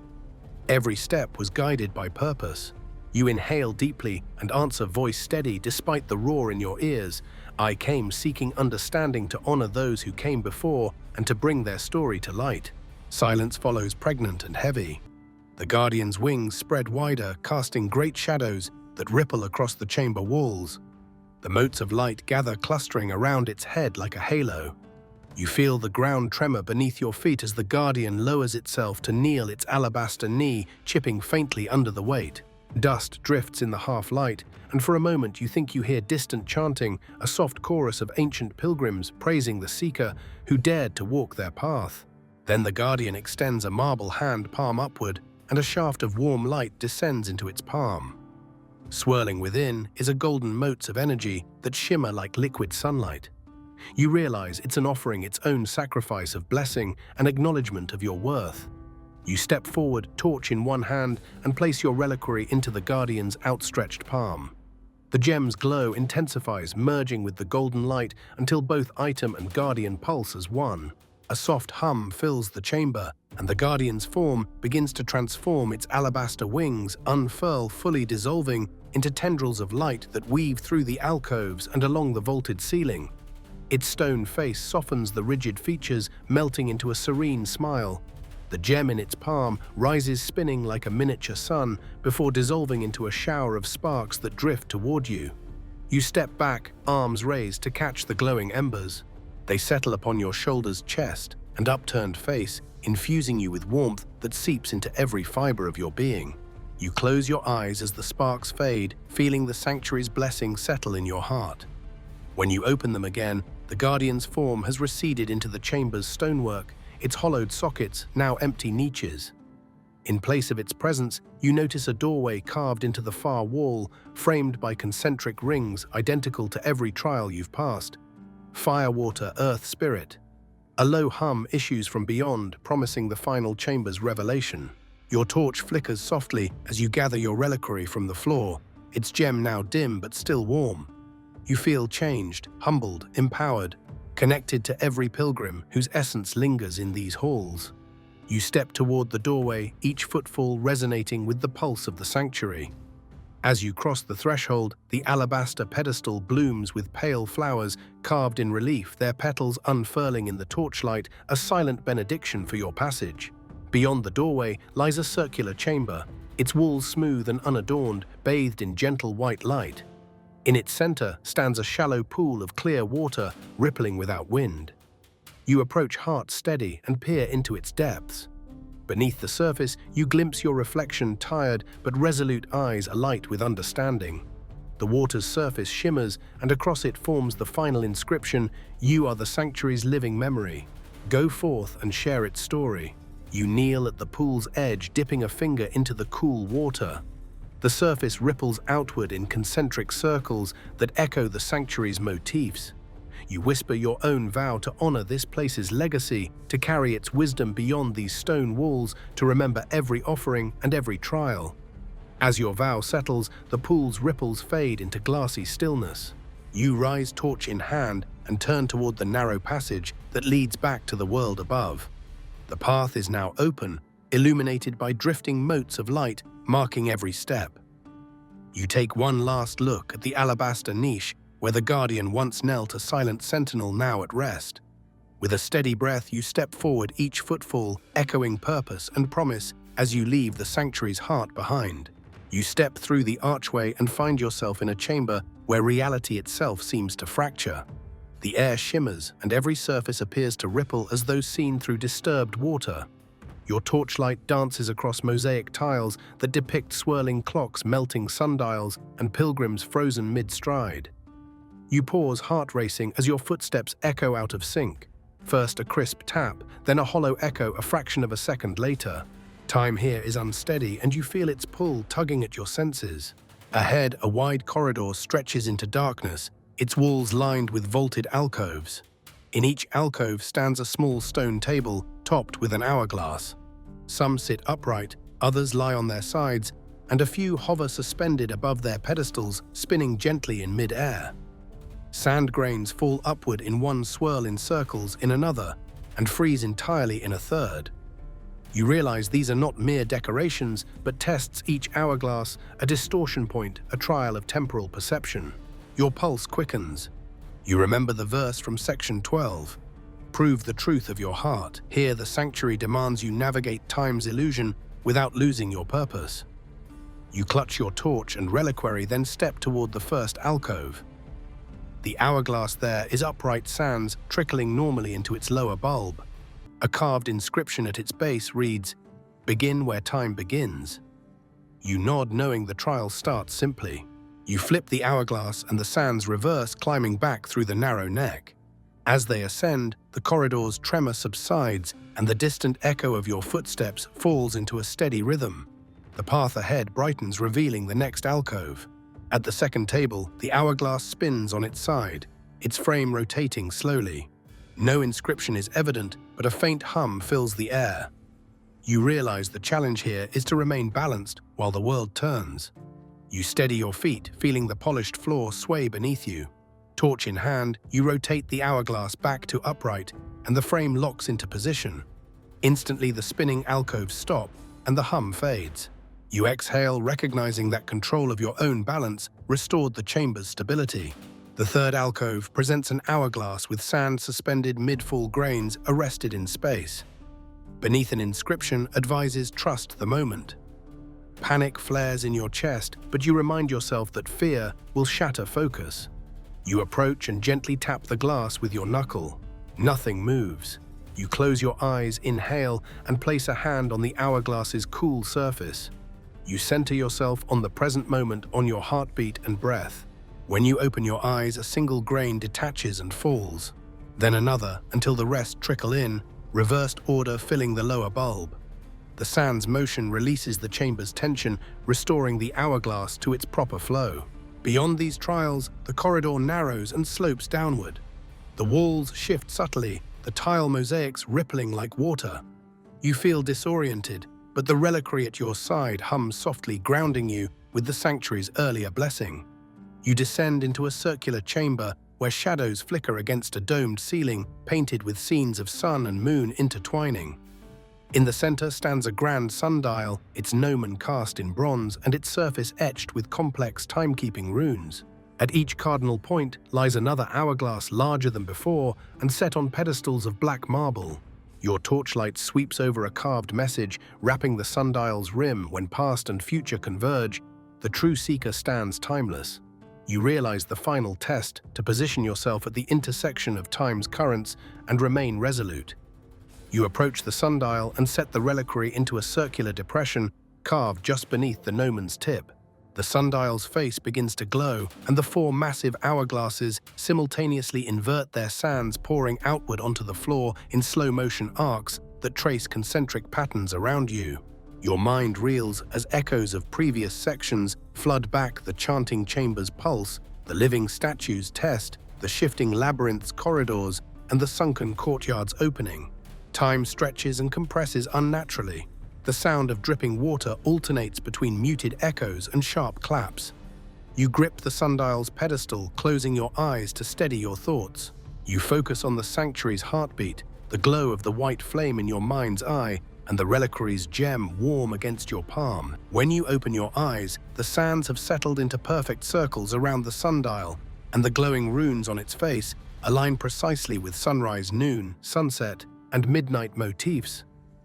Every step was guided by purpose. You inhale deeply and answer voice steady despite the roar in your ears. I came seeking understanding to honor those who came before and to bring their story to light. Silence follows pregnant and heavy. The guardian's wings spread wider, casting great shadows that ripple across the chamber walls. The motes of light gather clustering around its head like a halo. You feel the ground tremor beneath your feet as the guardian lowers itself to kneel, its alabaster knee chipping faintly under the weight. Dust drifts in the half-light, and for a moment you think you hear distant chanting, a soft chorus of ancient pilgrims praising the seeker who dared to walk their path. Then the guardian extends a marble hand palm upward, and a shaft of warm light descends into its palm. Swirling within is a golden motes of energy that shimmer like liquid sunlight. You realize it's an offering, its own sacrifice of blessing and acknowledgement of your worth. You step forward, torch in one hand, and place your reliquary into the guardian's outstretched palm. The gem's glow intensifies, merging with the golden light until both item and guardian pulse as one. A soft hum fills the chamber, and the guardian's form begins to transform, its alabaster wings unfurl, fully dissolving into tendrils of light that weave through the alcoves and along the vaulted ceiling. Its stone face softens the rigid features, melting into a serene smile. The gem in its palm rises spinning like a miniature sun before dissolving into a shower of sparks that drift toward you. You step back, arms raised to catch the glowing embers. They settle upon your shoulders, chest, and upturned face, infusing you with warmth that seeps into every fiber of your being. You close your eyes as the sparks fade, feeling the sanctuary's blessing settle in your heart. When you open them again, the guardian's form has receded into the chamber's stonework, its hollowed sockets now empty niches. In place of its presence, you notice a doorway carved into the far wall, framed by concentric rings identical to every trial you've passed. Fire, water, earth, spirit. A low hum issues from beyond, promising the final chamber's revelation. Your torch flickers softly as you gather your reliquary from the floor, its gem now dim but still warm. You feel changed, humbled, empowered, connected to every pilgrim whose essence lingers in these halls. You step toward the doorway, each footfall resonating with the pulse of the sanctuary. As you cross the threshold, the alabaster pedestal blooms with pale flowers carved in relief, their petals unfurling in the torchlight, a silent benediction for your passage. Beyond the doorway lies a circular chamber, its walls smooth and unadorned, bathed in gentle white light. In its center stands a shallow pool of clear water, rippling without wind. You approach heart steady and peer into its depths. Beneath the surface, you glimpse your reflection, tired but resolute eyes alight with understanding. The water's surface shimmers, and across it forms the final inscription, "You are the sanctuary's living memory. Go forth and share its story." You kneel at the pool's edge, dipping a finger into the cool water. The surface ripples outward in concentric circles that echo the sanctuary's motifs. You whisper your own vow to honor this place's legacy, to carry its wisdom beyond these stone walls, to remember every offering and every trial. As your vow settles, the pool's ripples fade into glassy stillness. You rise, torch in hand, and turn toward the narrow passage that leads back to the world above. The path is now open, illuminated by drifting motes of light marking every step. You take one last look at the alabaster niche where the guardian once knelt, a silent sentinel now at rest. With a steady breath, you step forward, each footfall echoing purpose and promise as you leave the sanctuary's heart behind. You step through the archway and find yourself in a chamber where reality itself seems to fracture. The air shimmers and every surface appears to ripple as though seen through disturbed water. Your torchlight dances across mosaic tiles that depict swirling clocks, melting sundials, and pilgrims frozen mid-stride. You pause, heart racing, as your footsteps echo out of sync. First a crisp tap, then a hollow echo a fraction of a second later. Time here is unsteady, and you feel its pull tugging at your senses. Ahead, a wide corridor stretches into darkness, its walls lined with vaulted alcoves. In each alcove stands a small stone table, topped with an hourglass. Some sit upright, others lie on their sides, and a few hover suspended above their pedestals, spinning gently in mid-air. Sand grains fall upward in one swirl in circles in another, and freeze entirely in a third. You realize these are not mere decorations, but tests each hourglass, a distortion point, a trial of temporal perception. Your pulse quickens. You remember the verse from section 12. Prove the truth of your heart. Here the sanctuary demands you navigate time's illusion without losing your purpose. You clutch your torch and reliquary, then step toward the first alcove. The hourglass there is upright sands trickling normally into its lower bulb. A carved inscription at its base reads, "Begin where time begins." You nod, knowing the trial starts simply. You flip the hourglass and the sands reverse, climbing back through the narrow neck. As they ascend, the corridor's tremor subsides and the distant echo of your footsteps falls into a steady rhythm. The path ahead brightens, revealing the next alcove. At the second table, the hourglass spins on its side, its frame rotating slowly. No inscription is evident, but a faint hum fills the air. You realize the challenge here is to remain balanced while the world turns. You steady your feet, feeling the polished floor sway beneath you. Torch in hand, you rotate the hourglass back to upright, and the frame locks into position. Instantly, the spinning alcoves stop, and the hum fades. You exhale, recognizing that control of your own balance restored the chamber's stability. The third alcove presents an hourglass with sand suspended mid-fall grains arrested in space. Beneath an inscription advises trust the moment. Panic flares in your chest, but you remind yourself that fear will shatter focus. You approach and gently tap the glass with your knuckle. Nothing moves. You close your eyes, inhale, and place a hand on the hourglass's cool surface. You center yourself on the present moment, on your heartbeat and breath. When you open your eyes, a single grain detaches and falls. Then another, until the rest trickle in, reversed order filling the lower bulb. The sand's motion releases the chamber's tension, restoring the hourglass to its proper flow. Beyond these trials, the corridor narrows and slopes downward. The walls shift subtly, the tile mosaics rippling like water. You feel disoriented, but the reliquary at your side hums softly, grounding you with the sanctuary's earlier blessing. You descend into a circular chamber where shadows flicker against a domed ceiling painted with scenes of sun and moon intertwining. In the center stands a grand sundial, its gnomon cast in bronze and its surface etched with complex timekeeping runes. At each cardinal point lies another hourglass larger than before and set on pedestals of black marble. Your torchlight sweeps over a carved message, wrapping the sundial's rim. When past and future converge, the true seeker stands timeless. You realize the final test, to position yourself at the intersection of time's currents and remain resolute. You approach the sundial and set the reliquary into a circular depression carved just beneath the gnomon's tip. The sundial's face begins to glow, and the four massive hourglasses simultaneously invert their sands, pouring outward onto the floor in slow-motion arcs that trace concentric patterns around you. Your mind reels as echoes of previous sections flood back, the chanting chamber's pulse, the living statue's test, the shifting labyrinth's corridors, and the sunken courtyard's opening. Time stretches and compresses unnaturally. The sound of dripping water alternates between muted echoes and sharp claps. You grip the sundial's pedestal, closing your eyes to steady your thoughts. You focus on the sanctuary's heartbeat, the glow of the white flame in your mind's eye, and the reliquary's gem warm against your palm. When you open your eyes, the sands have settled into perfect circles around the sundial, and the glowing runes on its face align precisely with sunrise, noon, sunset, and midnight motifs.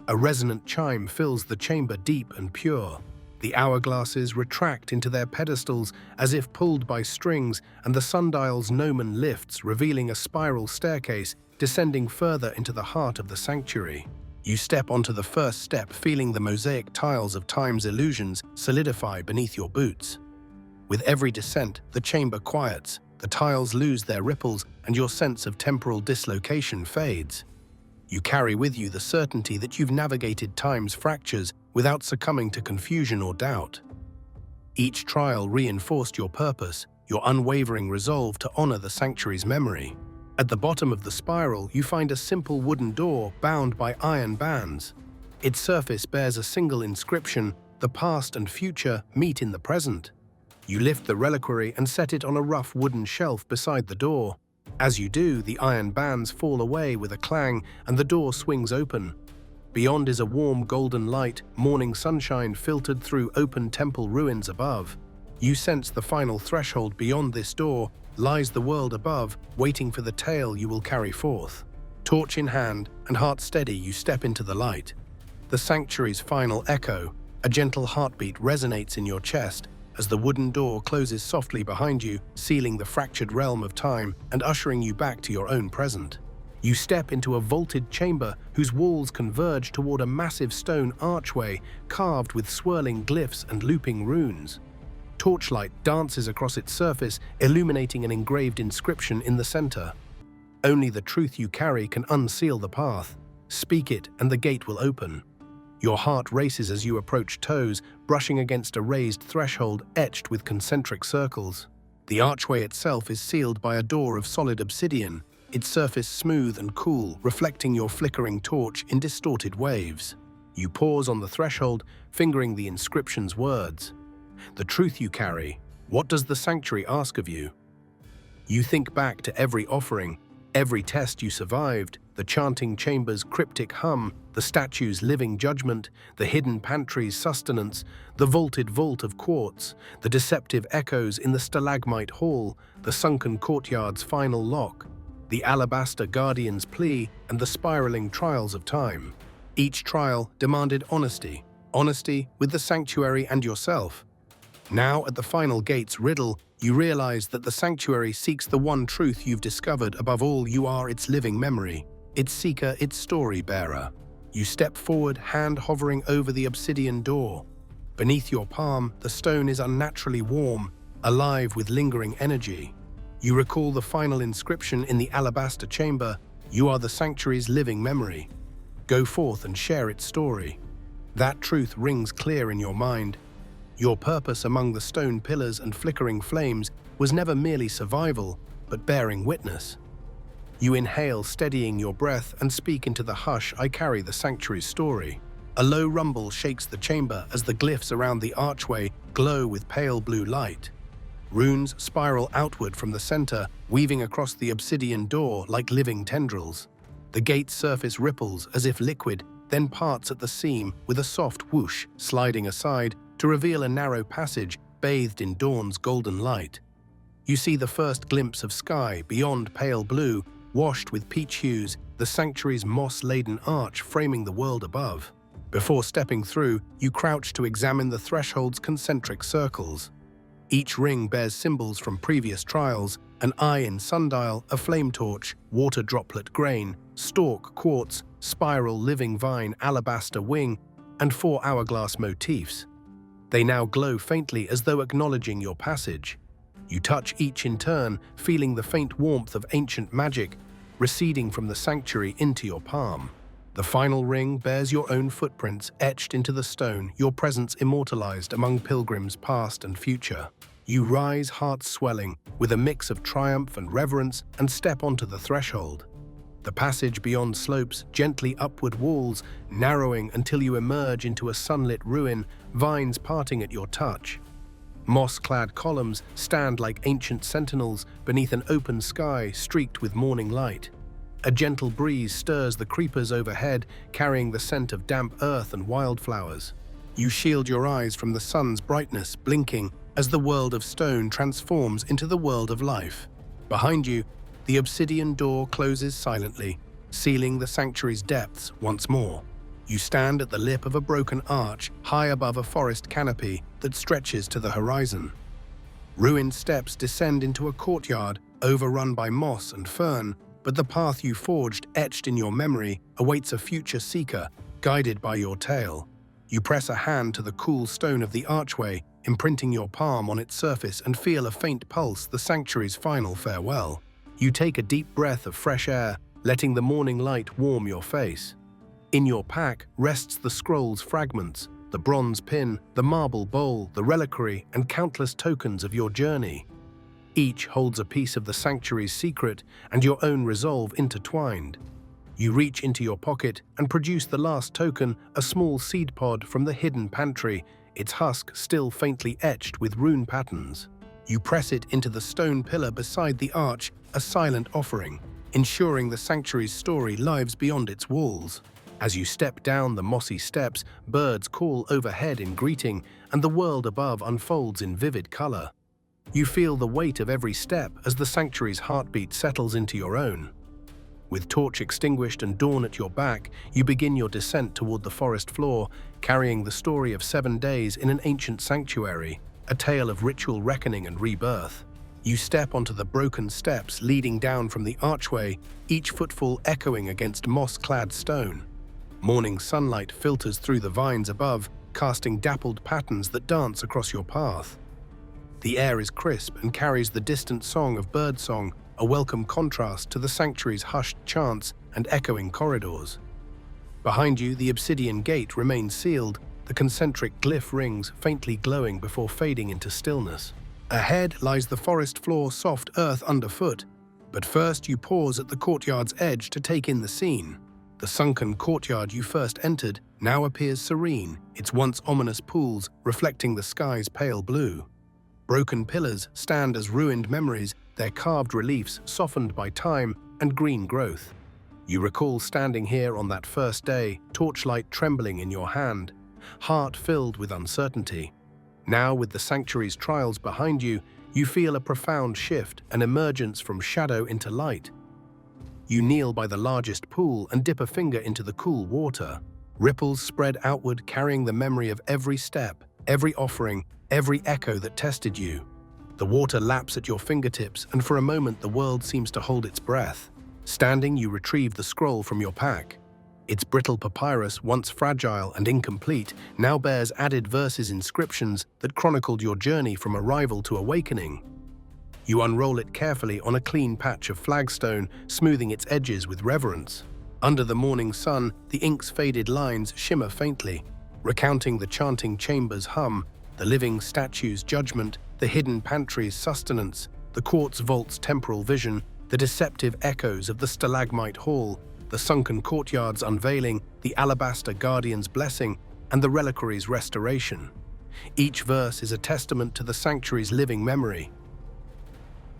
A resonant chime fills the chamber, deep and pure. The hourglasses retract into their pedestals as if pulled by strings, and the sundial's gnomon lifts, revealing a spiral staircase descending further into the heart of the sanctuary. You step onto the first step, feeling the mosaic tiles of time's illusions solidify beneath your boots. With every descent, the chamber quiets, the tiles lose their ripples, and your sense of temporal dislocation fades. You carry with you the certainty that you've navigated time's fractures without succumbing to confusion or doubt. Each trial reinforced your purpose, your unwavering resolve to honor the sanctuary's memory. At the bottom of the spiral, you find a simple wooden door bound by iron bands. Its surface bears a single inscription: "The past and future meet in the present." You lift the reliquary and set it on a rough wooden shelf beside the door. As you do, the iron bands fall away with a clang and the door swings open. Beyond is a warm golden light, morning sunshine filtered through open temple ruins above. You sense the final threshold. Beyond this door lies the world above, waiting for the tale you will carry forth. Torch in hand and heart steady, you step into the light. The sanctuary's final echo, a gentle heartbeat, resonates in your chest as the wooden door closes softly behind you, sealing the fractured realm of time and ushering you back to your own present. You step into a vaulted chamber whose walls converge toward a massive stone archway carved with swirling glyphs and looping runes. Torchlight dances across its surface, illuminating an engraved inscription in the center. Only the truth you carry can unseal the path. Speak it and the gate will open. Your heart races as you approach, toes brushing against a raised threshold etched with concentric circles. The archway itself is sealed by a door of solid obsidian, its surface smooth and cool, reflecting your flickering torch in distorted waves. You pause on the threshold, fingering the inscription's words. The truth you carry. What does the sanctuary ask of you? You think back to every offering, every test you survived, the chanting chamber's cryptic hum, the statue's living judgment, the hidden pantry's sustenance, the vaulted vault of quartz, the deceptive echoes in the stalagmite hall, the sunken courtyard's final lock, the alabaster guardian's plea, and the spiraling trials of time. Each trial demanded honesty with the sanctuary and yourself. Now, at the final gate's riddle, you realize that the sanctuary seeks the one truth you've discovered. Above all, you are its living memory, its seeker, its story bearer. You step forward, hand hovering over the obsidian door. Beneath your palm, the stone is unnaturally warm, alive with lingering energy. You recall the final inscription in the alabaster chamber. You are the sanctuary's living memory. Go forth and share its story. That truth rings clear in your mind. Your purpose among the stone pillars and flickering flames was never merely survival, but bearing witness. You inhale, steadying your breath, and speak into the hush. I carry the sanctuary's story. A low rumble shakes the chamber as the glyphs around the archway glow with pale blue light. Runes spiral outward from the center, weaving across the obsidian door like living tendrils. The gate's surface ripples as if liquid, then parts at the seam with a soft whoosh, sliding aside to reveal a narrow passage bathed in dawn's golden light. You see the first glimpse of sky beyond pale blue, washed with peach hues, the sanctuary's moss-laden arch framing the world above. Before stepping through, you crouch to examine the threshold's concentric circles. Each ring bears symbols from previous trials: an eye in sundial, a flame torch, water droplet grain, stalk quartz, spiral living vine, alabaster wing, and 4 hourglass motifs. They now glow faintly as though acknowledging your passage. You touch each in turn, feeling the faint warmth of ancient magic receding from the sanctuary into your palm. The final ring bears your own footprints etched into the stone, your presence immortalized among pilgrims past and future. You rise, heart swelling, with a mix of triumph and reverence, and step onto the threshold. The passage beyond slopes gently upward walls, narrowing until you emerge into a sunlit ruin, vines parting at your touch. Moss-clad columns stand like ancient sentinels beneath an open sky streaked with morning light. A gentle breeze stirs the creepers overhead, carrying the scent of damp earth and wildflowers. You shield your eyes from the sun's brightness, blinking as the world of stone transforms into the world of life. Behind you, the obsidian door closes silently, sealing the sanctuary's depths once more. You stand at the lip of a broken arch, high above a forest canopy that stretches to the horizon. Ruined steps descend into a courtyard, overrun by moss and fern, but the path you forged, etched in your memory, awaits a future seeker, guided by your tale. You press a hand to the cool stone of the archway, imprinting your palm on its surface, and feel a faint pulse, the sanctuary's final farewell. You take a deep breath of fresh air, letting the morning light warm your face. In your pack rests the scroll's fragments, the bronze pin, the marble bowl, the reliquary, and countless tokens of your journey. Each holds a piece of the sanctuary's secret and your own resolve intertwined. You reach into your pocket and produce the last token, a small seed pod from the hidden pantry, its husk still faintly etched with rune patterns. You press it into the stone pillar beside the arch, a silent offering, ensuring the sanctuary's story lives beyond its walls. As you step down the mossy steps, birds call overhead in greeting, and the world above unfolds in vivid color. You feel the weight of every step as the sanctuary's heartbeat settles into your own. With torch extinguished and dawn at your back, you begin your descent toward the forest floor, carrying the story of 7 days in an ancient sanctuary, a tale of ritual reckoning and rebirth. You step onto the broken steps leading down from the archway, each footfall echoing against moss-clad stone. Morning sunlight filters through the vines above, casting dappled patterns that dance across your path. The air is crisp and carries the distant song of birdsong, a welcome contrast to the sanctuary's hushed chants and echoing corridors. Behind you, the obsidian gate remains sealed, the concentric glyph rings faintly glowing before fading into stillness. Ahead lies the forest floor, soft earth underfoot, but first you pause at the courtyard's edge to take in the scene. The sunken courtyard you first entered now appears serene, its once ominous pools reflecting the sky's pale blue. Broken pillars stand as ruined memories, their carved reliefs softened by time and green growth. You recall standing here on that first day, torchlight trembling in your hand, heart filled with uncertainty. Now, with the sanctuary's trials behind you, you feel a profound shift, an emergence from shadow into light. You kneel by the largest pool and dip a finger into the cool water. Ripples spread outward, carrying the memory of every step, every offering, every echo that tested you. The water laps at your fingertips, and for a moment the world seems to hold its breath. Standing, you retrieve the scroll from your pack. Its brittle papyrus, once fragile and incomplete, now bears added verses, inscriptions that chronicled your journey from arrival to awakening. You unroll it carefully on a clean patch of flagstone, smoothing its edges with reverence. Under the morning sun, the ink's faded lines shimmer faintly, recounting the chanting chamber's hum, the living statue's judgment, the hidden pantry's sustenance, the quartz vault's temporal vision, the deceptive echoes of the stalagmite hall, the sunken courtyard's unveiling, the alabaster guardian's blessing, and the reliquary's restoration. Each verse is a testament to the sanctuary's living memory.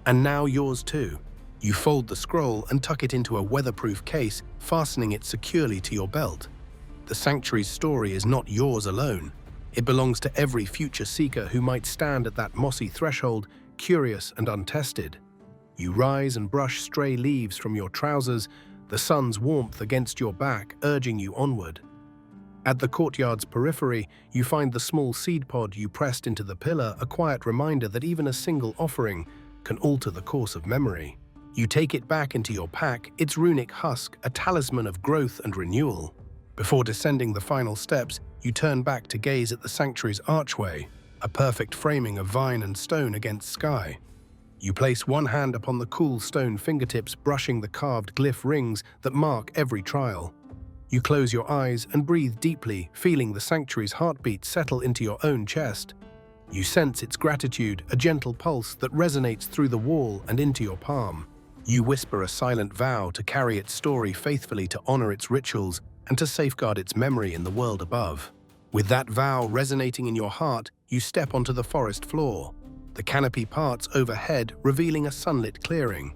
And now yours too. You fold the scroll and tuck it into a weatherproof case, fastening it securely to your belt. The sanctuary's story is not yours alone. It belongs to every future seeker who might stand at that mossy threshold, curious and untested. You rise and brush stray leaves from your trousers, the sun's warmth against your back urging you onward. At the courtyard's periphery, you find the small seed pod you pressed into the pillar, a quiet reminder that even a single offering can alter the course of memory. You take it back into your pack, its runic husk, a talisman of growth and renewal. Before descending the final steps, you turn back to gaze at the sanctuary's archway, a perfect framing of vine and stone against sky. You place one hand upon the cool stone fingertips, brushing the carved glyph rings that mark every trial. You close your eyes and breathe deeply, feeling the sanctuary's heartbeat settle into your own chest. You sense its gratitude, a gentle pulse that resonates through the wall and into your palm. You whisper a silent vow to carry its story faithfully, to honor its rituals, and to safeguard its memory in the world above. With that vow resonating in your heart, you step onto the forest floor. The canopy parts overhead, revealing a sunlit clearing.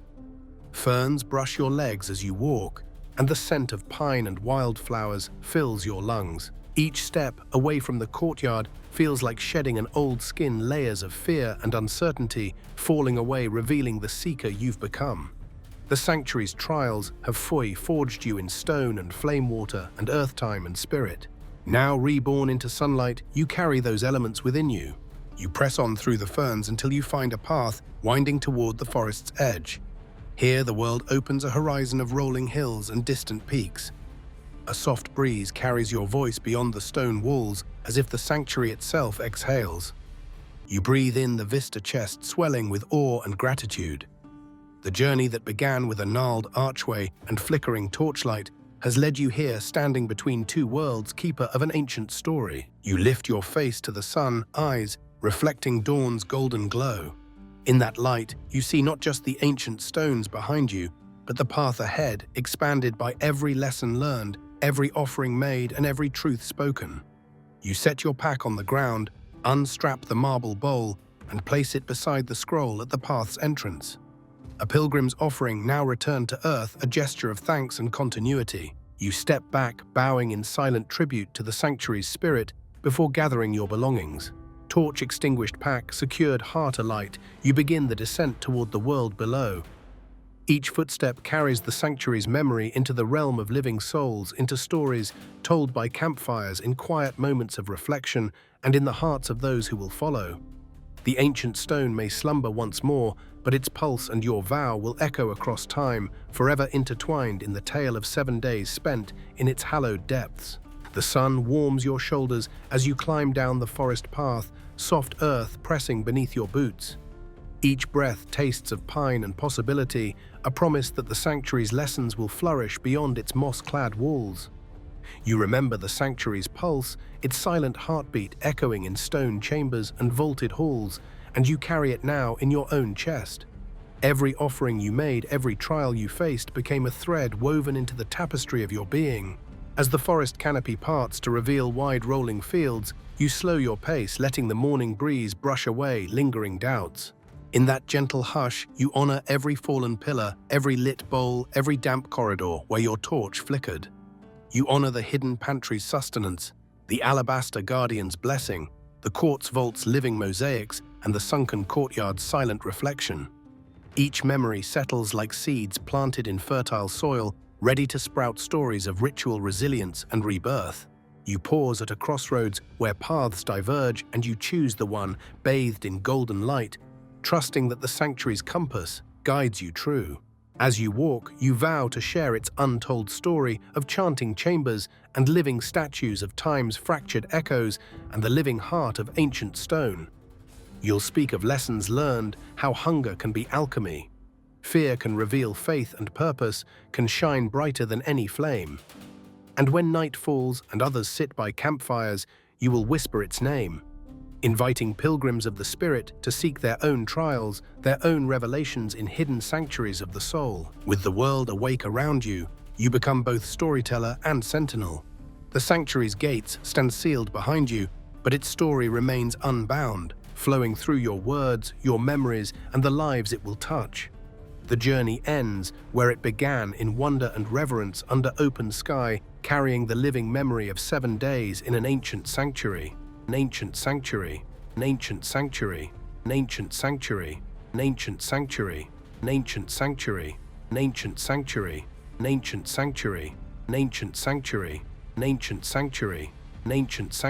Ferns brush your legs as you walk, and the scent of pine and wildflowers fills your lungs. Each step away from the courtyard feels like shedding an old skin, layers of fear and uncertainty falling away, revealing the seeker you've become. The sanctuary's trials have forged you in stone and flame water and earth time and spirit. Now reborn into sunlight, you carry those elements within you. You press on through the ferns until you find a path winding toward the forest's edge. Here the world opens, a horizon of rolling hills and distant peaks. A soft breeze carries your voice beyond the stone walls, as if the sanctuary itself exhales. You breathe in the vista, chest swelling with awe and gratitude. The journey that began with a gnarled archway and flickering torchlight has led you here, standing between two worlds, keeper of an ancient story. You lift your face to the sun, eyes reflecting dawn's golden glow. In that light, you see not just the ancient stones behind you, but the path ahead, expanded by every lesson learned, every offering made, and every truth spoken. You set your pack on the ground, unstrap the marble bowl, and place it beside the scroll at the path's entrance. A pilgrim's offering now returned to earth, a gesture of thanks and continuity. You step back, bowing in silent tribute to the sanctuary's spirit before gathering your belongings. Torch extinguished pack, secured heart alight, you begin the descent toward the world below. Each footstep carries the sanctuary's memory into the realm of living souls, into stories told by campfires in quiet moments of reflection and in the hearts of those who will follow. The ancient stone may slumber once more, but its pulse and your vow will echo across time, forever intertwined in the tale of 7 days spent in its hallowed depths. The sun warms your shoulders as you climb down the forest path, soft earth pressing beneath your boots. Each breath tastes of pine and possibility, a promise that the sanctuary's lessons will flourish beyond its moss-clad walls. You remember the sanctuary's pulse, its silent heartbeat echoing in stone chambers and vaulted halls, and you carry it now in your own chest. Every offering you made, every trial you faced became a thread woven into the tapestry of your being. As the forest canopy parts to reveal wide rolling fields, you slow your pace, letting the morning breeze brush away lingering doubts. In that gentle hush, you honor every fallen pillar, every lit bowl, every damp corridor where your torch flickered. You honor the hidden pantry's sustenance, the alabaster guardian's blessing, the quartz vault's living mosaics, and the sunken courtyard's silent reflection. Each memory settles like seeds planted in fertile soil, ready to sprout stories of ritual resilience and rebirth. You pause at a crossroads where paths diverge, and you choose the one bathed in golden light, trusting that the sanctuary's compass guides you true. As you walk, you vow to share its untold story of chanting chambers and living statues of time's fractured echoes and the living heart of ancient stone. You'll speak of lessons learned, how hunger can be alchemy. Fear can reveal faith, and purpose can shine brighter than any flame. And when night falls and others sit by campfires, you will whisper its name, inviting pilgrims of the spirit to seek their own trials, their own revelations in hidden sanctuaries of the soul. With the world awake around you, you become both storyteller and sentinel. The sanctuary's gates stand sealed behind you, but its story remains unbound, flowing through your words, your memories, and the lives it will touch. The journey ends where it began, in wonder and reverence under open sky, carrying the living memory of 7 days in an ancient sanctuary. An ancient sanctuary, an ancient sanctuary, an ancient sanctuary, an ancient sanctuary, an ancient sanctuary, an ancient sanctuary, an ancient sanctuary, an ancient sanctuary, an ancient sanctuary, an ancient sanctuary.